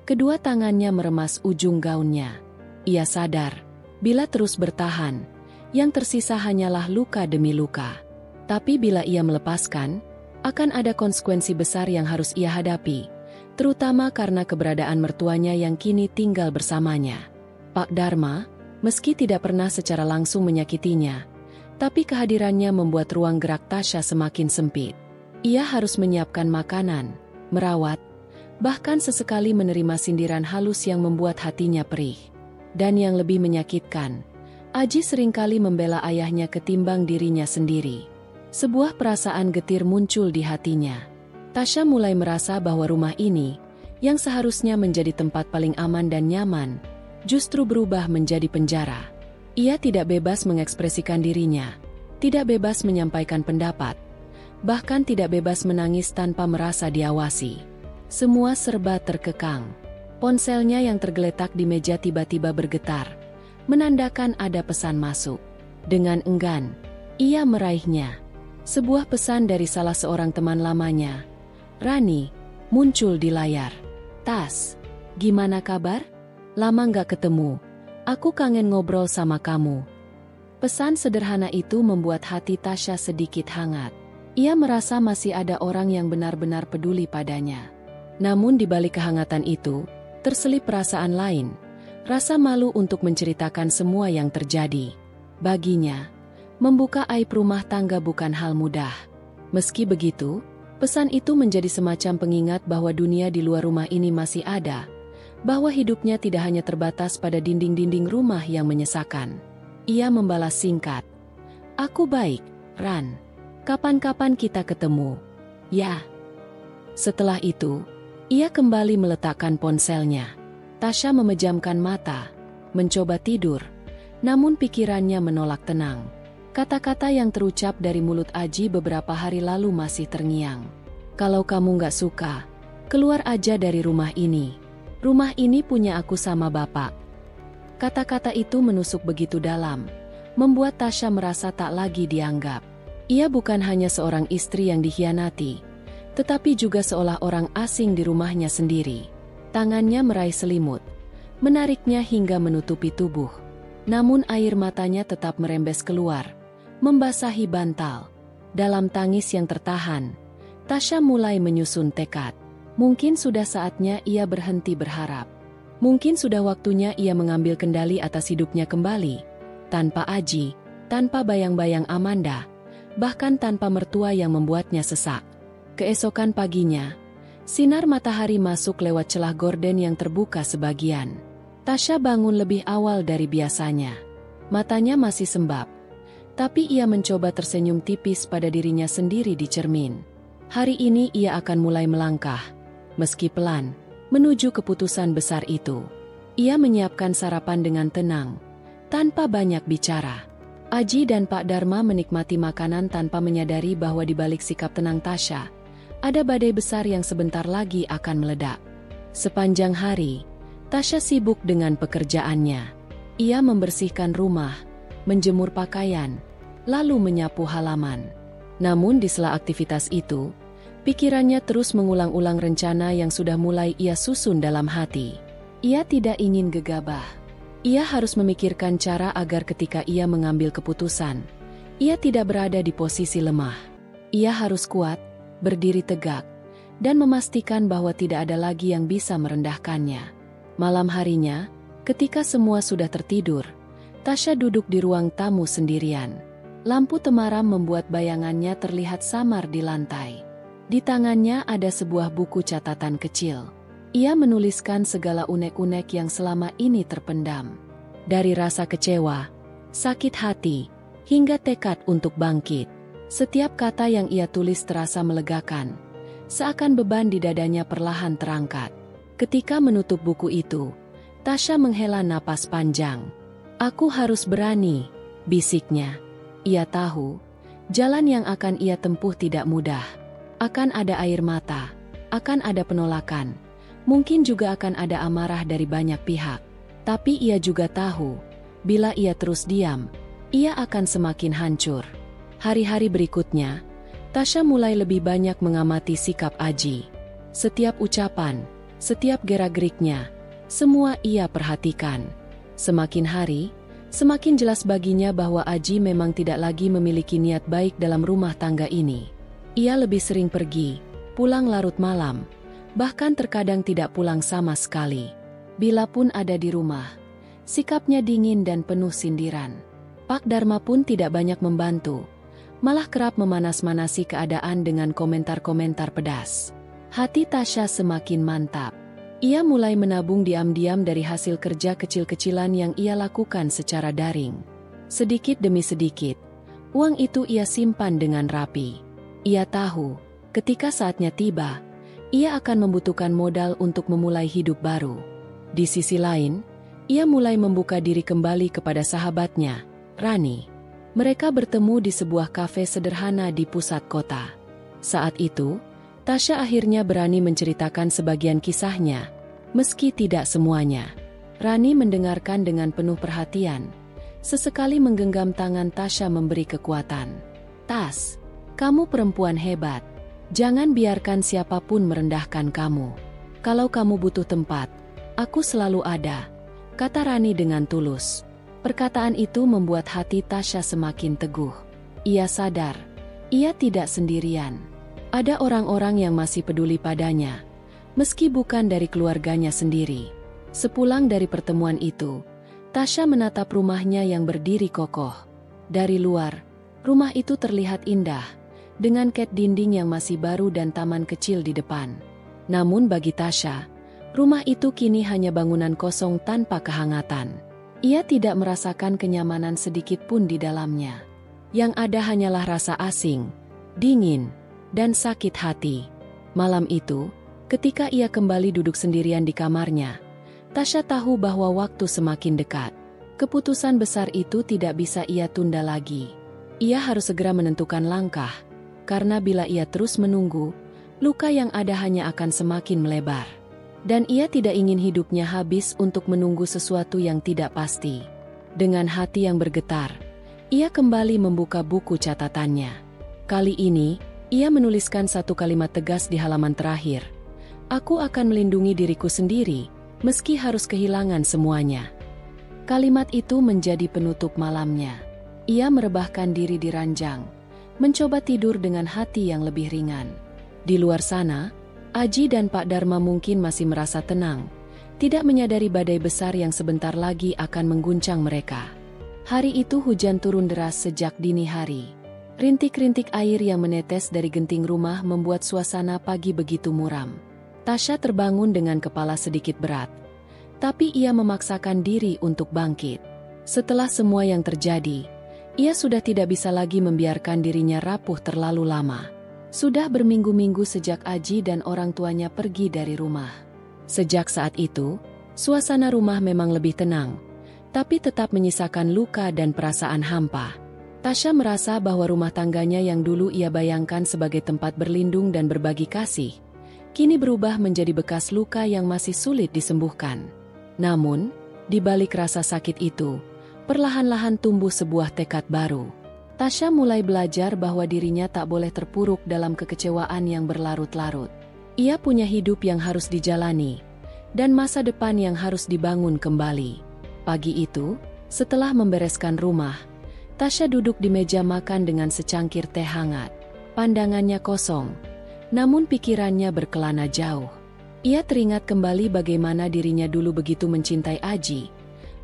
Kedua tangannya meremas ujung gaunnya. Ia sadar, bila terus bertahan, yang tersisa hanyalah luka demi luka. Tapi bila ia melepaskan, akan ada konsekuensi besar yang harus ia hadapi, terutama karena keberadaan mertuanya yang kini tinggal bersamanya. Pak Dharma, meski tidak pernah secara langsung menyakitinya, tapi kehadirannya membuat ruang gerak Tasya semakin sempit. Ia harus menyiapkan makanan, merawat, bahkan sesekali menerima sindiran halus yang membuat hatinya perih. Dan yang lebih menyakitkan, Aji seringkali membela ayahnya ketimbang dirinya sendiri. Sebuah perasaan getir muncul di hatinya. Tasya mulai merasa bahwa rumah ini, yang seharusnya menjadi tempat paling aman dan nyaman, justru berubah menjadi penjara. Ia tidak bebas mengekspresikan dirinya, tidak bebas menyampaikan pendapat, bahkan tidak bebas menangis tanpa merasa diawasi. Semua serba terkekang. Ponselnya yang tergeletak di meja tiba-tiba bergetar, menandakan ada pesan masuk. Dengan enggan, ia meraihnya. Sebuah pesan dari salah seorang teman lamanya, Rani, muncul di layar. Tas, gimana kabar? Lama nggak ketemu. Aku kangen ngobrol sama kamu. Pesan sederhana itu membuat hati Tasya sedikit hangat. Ia merasa masih ada orang yang benar-benar peduli padanya. Namun di balik kehangatan itu, terselip perasaan lain. Rasa malu untuk menceritakan semua yang terjadi. Baginya, membuka aib rumah tangga bukan hal mudah. Meski begitu, pesan itu menjadi semacam pengingat bahwa dunia di luar rumah ini masih ada, bahwa hidupnya tidak hanya terbatas pada dinding-dinding rumah yang menyesakan. Ia membalas singkat, "Aku baik, Ran. Kapan-kapan kita ketemu." "Ya." Setelah itu, ia kembali meletakkan ponselnya. Tasya memejamkan mata, mencoba tidur, namun pikirannya menolak tenang. Kata-kata yang terucap dari mulut Aji beberapa hari lalu masih terngiang. "Kalau kamu nggak suka, keluar aja dari rumah ini. Rumah ini punya aku sama bapak." Kata-kata itu menusuk begitu dalam, membuat Tasya merasa tak lagi dianggap. Ia bukan hanya seorang istri yang dikhianati, tetapi juga seolah orang asing di rumahnya sendiri. Tangannya meraih selimut, menariknya hingga menutupi tubuh. Namun air matanya tetap merembes keluar, membasahi bantal. Dalam tangis yang tertahan, Tasya mulai menyusun tekad. Mungkin sudah saatnya ia berhenti berharap. Mungkin sudah waktunya ia mengambil kendali atas hidupnya kembali. Tanpa Aji, tanpa bayang-bayang Amanda, bahkan tanpa mertua yang membuatnya sesak. Keesokan paginya, sinar matahari masuk lewat celah gorden yang terbuka sebagian. Tasya bangun lebih awal dari biasanya. Matanya masih sembab, tapi ia mencoba tersenyum tipis pada dirinya sendiri di cermin. Hari ini ia akan mulai melangkah, meski pelan, menuju keputusan besar itu. Ia menyiapkan sarapan dengan tenang, tanpa banyak bicara. Aji dan Pak Dharma menikmati makanan tanpa menyadari bahwa di balik sikap tenang Tasya, ada badai besar yang sebentar lagi akan meledak. Sepanjang hari, Tasya sibuk dengan pekerjaannya. Ia membersihkan rumah, menjemur pakaian, lalu menyapu halaman. Namun di sela aktivitas itu, pikirannya terus mengulang-ulang rencana yang sudah mulai ia susun dalam hati. Ia tidak ingin gegabah. Ia harus memikirkan cara agar ketika ia mengambil keputusan, ia tidak berada di posisi lemah. Ia harus kuat, berdiri tegak, dan memastikan bahwa tidak ada lagi yang bisa merendahkannya. Malam harinya, ketika semua sudah tertidur, Tasya duduk di ruang tamu sendirian. Lampu temaram membuat bayangannya terlihat samar di lantai. Di tangannya ada sebuah buku catatan kecil. Ia menuliskan segala unek-unek yang selama ini terpendam. Dari rasa kecewa, sakit hati, hingga tekad untuk bangkit. Setiap kata yang ia tulis terasa melegakan, seakan beban di dadanya perlahan terangkat. Ketika menutup buku itu, Tasya menghela napas panjang. "Aku harus berani," bisiknya. Ia tahu, jalan yang akan ia tempuh tidak mudah. Akan ada air mata, akan ada penolakan, mungkin juga akan ada amarah dari banyak pihak. Tapi ia juga tahu, bila ia terus diam, ia akan semakin hancur. Hari-hari berikutnya, Tasya mulai lebih banyak mengamati sikap Aji. Setiap ucapan, setiap gerak-geriknya, semua ia perhatikan. Semakin hari, semakin jelas baginya bahwa Aji memang tidak lagi memiliki niat baik dalam rumah tangga ini. Ia lebih sering pergi, pulang larut malam, bahkan terkadang tidak pulang sama sekali. Bila pun ada di rumah, sikapnya dingin dan penuh sindiran. Pak Dharma pun tidak banyak membantu, malah kerap memanas-manasi keadaan dengan komentar-komentar pedas. Hati Tasya semakin mantap. Ia mulai menabung diam-diam dari hasil kerja kecil-kecilan yang ia lakukan secara daring. Sedikit demi sedikit, uang itu ia simpan dengan rapi. Ia tahu, ketika saatnya tiba, ia akan membutuhkan modal untuk memulai hidup baru. Di sisi lain, ia mulai membuka diri kembali kepada sahabatnya, Rani. Mereka bertemu di sebuah kafe sederhana di pusat kota. Saat itu, Tasya akhirnya berani menceritakan sebagian kisahnya, meski tidak semuanya. Rani mendengarkan dengan penuh perhatian, sesekali menggenggam tangan Tasya memberi kekuatan. "Tas, kamu perempuan hebat. Jangan biarkan siapapun merendahkan kamu. Kalau kamu butuh tempat, aku selalu ada," kata Rani dengan tulus. Perkataan itu membuat hati Tasya semakin teguh. Ia sadar, ia tidak sendirian. Ada orang-orang yang masih peduli padanya, meski bukan dari keluarganya sendiri. Sepulang dari pertemuan itu, Tasya menatap rumahnya yang berdiri kokoh. Dari luar, rumah itu terlihat indah, dengan cat dinding yang masih baru dan taman kecil di depan. Namun bagi Tasya, rumah itu kini hanya bangunan kosong tanpa kehangatan. Ia tidak merasakan kenyamanan sedikit pun di dalamnya. Yang ada hanyalah rasa asing, dingin, dan sakit hati. Malam itu, ketika ia kembali duduk sendirian di kamarnya, Tasya tahu bahwa waktu semakin dekat. Keputusan besar itu tidak bisa ia tunda lagi. Ia harus segera menentukan langkah, karena bila ia terus menunggu, luka yang ada hanya akan semakin melebar. Dan ia tidak ingin hidupnya habis untuk menunggu sesuatu yang tidak pasti. Dengan hati yang bergetar, ia kembali membuka buku catatannya. Kali ini, ia menuliskan satu kalimat tegas di halaman terakhir. Aku akan melindungi diriku sendiri, meski harus kehilangan semuanya. Kalimat itu menjadi penutup malamnya. Ia merebahkan diri di ranjang, mencoba tidur dengan hati yang lebih ringan. Di luar sana, Aji dan Pak Dharma mungkin masih merasa tenang, tidak menyadari badai besar yang sebentar lagi akan mengguncang mereka. Hari itu hujan turun deras sejak dini hari. Rintik-rintik air yang menetes dari genting rumah membuat suasana pagi begitu muram. Tasya terbangun dengan kepala sedikit berat. Tapi ia memaksakan diri untuk bangkit. Setelah semua yang terjadi, ia sudah tidak bisa lagi membiarkan dirinya rapuh terlalu lama. Sudah berminggu-minggu sejak Aji dan orang tuanya pergi dari rumah. Sejak saat itu, suasana rumah memang lebih tenang, tapi tetap menyisakan luka dan perasaan hampa. Tasya merasa bahwa rumah tangganya yang dulu ia bayangkan sebagai tempat berlindung dan berbagi kasih, kini berubah menjadi bekas luka yang masih sulit disembuhkan. Namun, di balik rasa sakit itu, perlahan-lahan tumbuh sebuah tekad baru. Tasya mulai belajar bahwa dirinya tak boleh terpuruk dalam kekecewaan yang berlarut-larut. Ia punya hidup yang harus dijalani, dan masa depan yang harus dibangun kembali. Pagi itu, setelah membereskan rumah, Tasya duduk di meja makan dengan secangkir teh hangat. Pandangannya kosong, namun pikirannya berkelana jauh. Ia teringat kembali bagaimana dirinya dulu begitu mencintai Aji,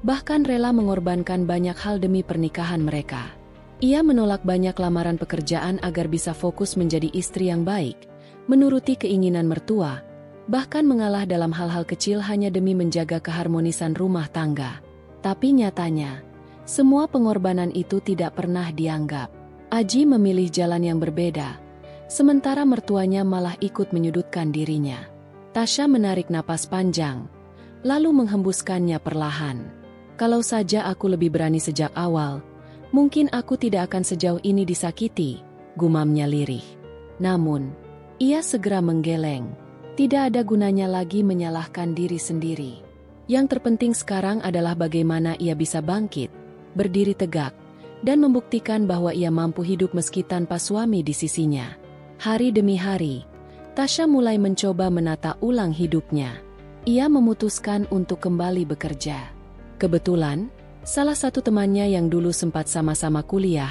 bahkan rela mengorbankan banyak hal demi pernikahan mereka. Ia menolak banyak lamaran pekerjaan agar bisa fokus menjadi istri yang baik, menuruti keinginan mertua, bahkan mengalah dalam hal-hal kecil hanya demi menjaga keharmonisan rumah tangga. Tapi nyatanya, semua pengorbanan itu tidak pernah dianggap. Aji memilih jalan yang berbeda, sementara mertuanya malah ikut menyudutkan dirinya. Tasya menarik napas panjang, lalu menghembuskannya perlahan. Kalau saja aku lebih berani sejak awal, mungkin aku tidak akan sejauh ini disakiti, gumamnya lirih. Namun, ia segera menggeleng. Tidak ada gunanya lagi menyalahkan diri sendiri. Yang terpenting sekarang adalah bagaimana ia bisa bangkit, berdiri tegak, dan membuktikan bahwa ia mampu hidup meski tanpa suami di sisinya. Hari demi hari, Tasya mulai mencoba menata ulang hidupnya. Ia memutuskan untuk kembali bekerja. Kebetulan, salah satu temannya yang dulu sempat sama-sama kuliah,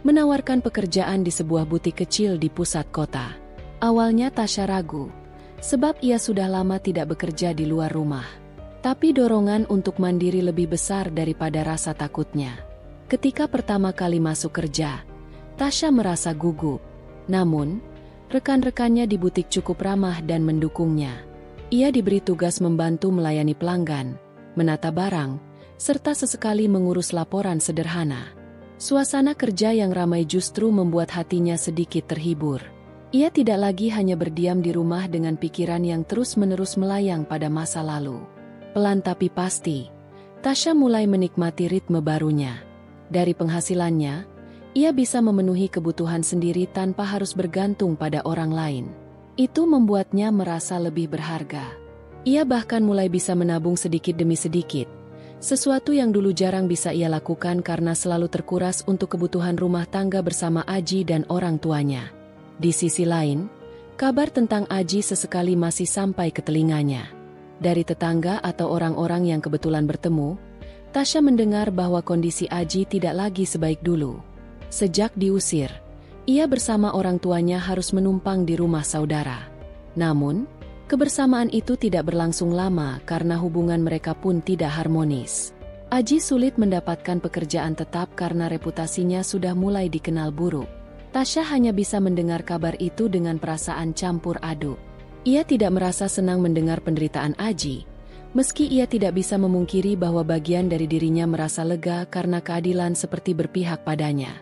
menawarkan pekerjaan di sebuah butik kecil di pusat kota. Awalnya Tasya ragu, sebab ia sudah lama tidak bekerja di luar rumah. Tapi dorongan untuk mandiri lebih besar daripada rasa takutnya. Ketika pertama kali masuk kerja, Tasya merasa gugup. Namun, rekan-rekannya di butik cukup ramah dan mendukungnya. Ia diberi tugas membantu melayani pelanggan, menata barang, serta sesekali mengurus laporan sederhana. Suasana kerja yang ramai justru membuat hatinya sedikit terhibur. Ia tidak lagi hanya berdiam di rumah dengan pikiran yang terus-menerus melayang pada masa lalu. Pelan tapi pasti, Tasya mulai menikmati ritme barunya. Dari penghasilannya, ia bisa memenuhi kebutuhan sendiri tanpa harus bergantung pada orang lain. Itu membuatnya merasa lebih berharga. Ia bahkan mulai bisa menabung sedikit demi sedikit, sesuatu yang dulu jarang bisa ia lakukan karena selalu terkuras untuk kebutuhan rumah tangga bersama Aji dan orang tuanya. Di sisi lain, kabar tentang Aji sesekali masih sampai ke telinganya. Dari tetangga atau orang-orang yang kebetulan bertemu, Tasya mendengar bahwa kondisi Aji tidak lagi sebaik dulu. Sejak diusir, ia bersama orang tuanya harus menumpang di rumah saudara. Namun, kebersamaan itu tidak berlangsung lama karena hubungan mereka pun tidak harmonis. Aji sulit mendapatkan pekerjaan tetap karena reputasinya sudah mulai dikenal buruk. Tasya hanya bisa mendengar kabar itu dengan perasaan campur aduk. Ia tidak merasa senang mendengar penderitaan Aji, meski ia tidak bisa memungkiri bahwa bagian dari dirinya merasa lega karena keadilan seperti berpihak padanya.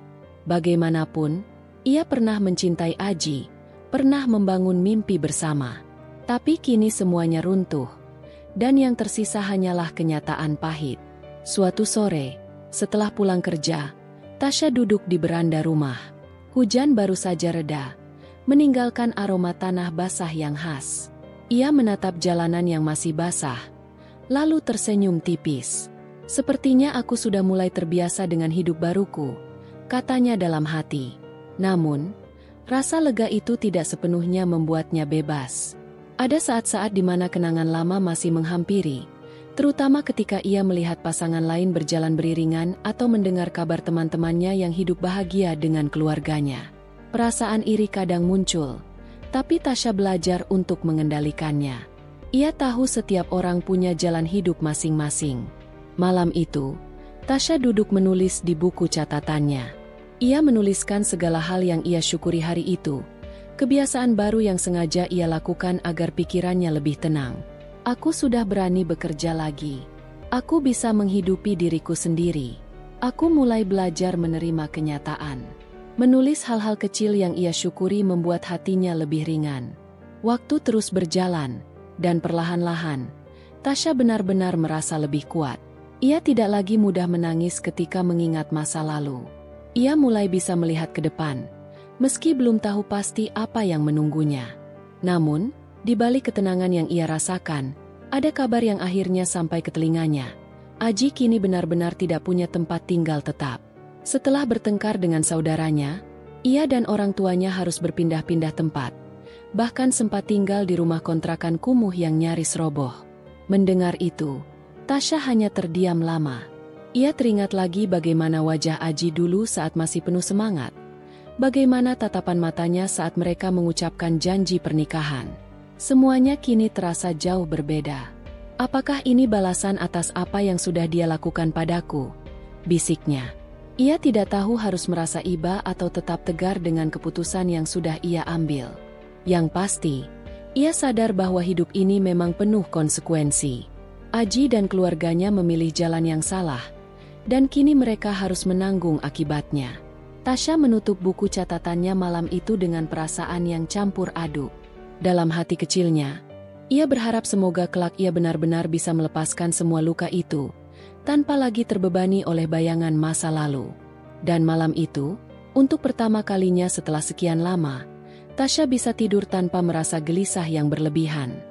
Bagaimanapun, ia pernah mencintai Aji, pernah membangun mimpi bersama. Tapi kini semuanya runtuh, dan yang tersisa hanyalah kenyataan pahit. Suatu sore, setelah pulang kerja, Tasya duduk di beranda rumah. Hujan baru saja reda, meninggalkan aroma tanah basah yang khas. Ia menatap jalanan yang masih basah, lalu tersenyum tipis. "Sepertinya aku sudah mulai terbiasa dengan hidup baruku," katanya dalam hati. Namun, rasa lega itu tidak sepenuhnya membuatnya bebas. Ada saat-saat di mana kenangan lama masih menghampiri, terutama ketika ia melihat pasangan lain berjalan beriringan atau mendengar kabar teman-temannya yang hidup bahagia dengan keluarganya. Perasaan iri kadang muncul, tapi Tasya belajar untuk mengendalikannya. Ia tahu setiap orang punya jalan hidup masing-masing. Malam itu, Tasya duduk menulis di buku catatannya. Ia menuliskan segala hal yang ia syukuri hari itu, kebiasaan baru yang sengaja ia lakukan agar pikirannya lebih tenang. "Aku sudah berani bekerja lagi. Aku bisa menghidupi diriku sendiri. Aku mulai belajar menerima kenyataan." Menulis hal-hal kecil yang ia syukuri membuat hatinya lebih ringan. Waktu terus berjalan, dan perlahan-lahan, Tasya benar-benar merasa lebih kuat. Ia tidak lagi mudah menangis ketika mengingat masa lalu. Ia mulai bisa melihat ke depan, meski belum tahu pasti apa yang menunggunya. Namun, di balik ketenangan yang ia rasakan, ada kabar yang akhirnya sampai ke telinganya. Aji kini benar-benar tidak punya tempat tinggal tetap. Setelah bertengkar dengan saudaranya, ia dan orang tuanya harus berpindah-pindah tempat. Bahkan sempat tinggal di rumah kontrakan kumuh yang nyaris roboh. Mendengar itu, Tasya hanya terdiam lama. Ia teringat lagi bagaimana wajah Aji dulu saat masih penuh semangat. Bagaimana tatapan matanya saat mereka mengucapkan janji pernikahan. Semuanya kini terasa jauh berbeda. "Apakah ini balasan atas apa yang sudah dia lakukan padaku?" bisiknya. Ia tidak tahu harus merasa iba atau tetap tegar dengan keputusan yang sudah ia ambil. Yang pasti, ia sadar bahwa hidup ini memang penuh konsekuensi. Aji dan keluarganya memilih jalan yang salah, dan kini mereka harus menanggung akibatnya. Tasya menutup buku catatannya malam itu dengan perasaan yang campur aduk. Dalam hati kecilnya, ia berharap semoga kelak ia benar-benar bisa melepaskan semua luka itu, tanpa lagi terbebani oleh bayangan masa lalu. Dan malam itu, untuk pertama kalinya setelah sekian lama, Tasya bisa tidur tanpa merasa gelisah yang berlebihan.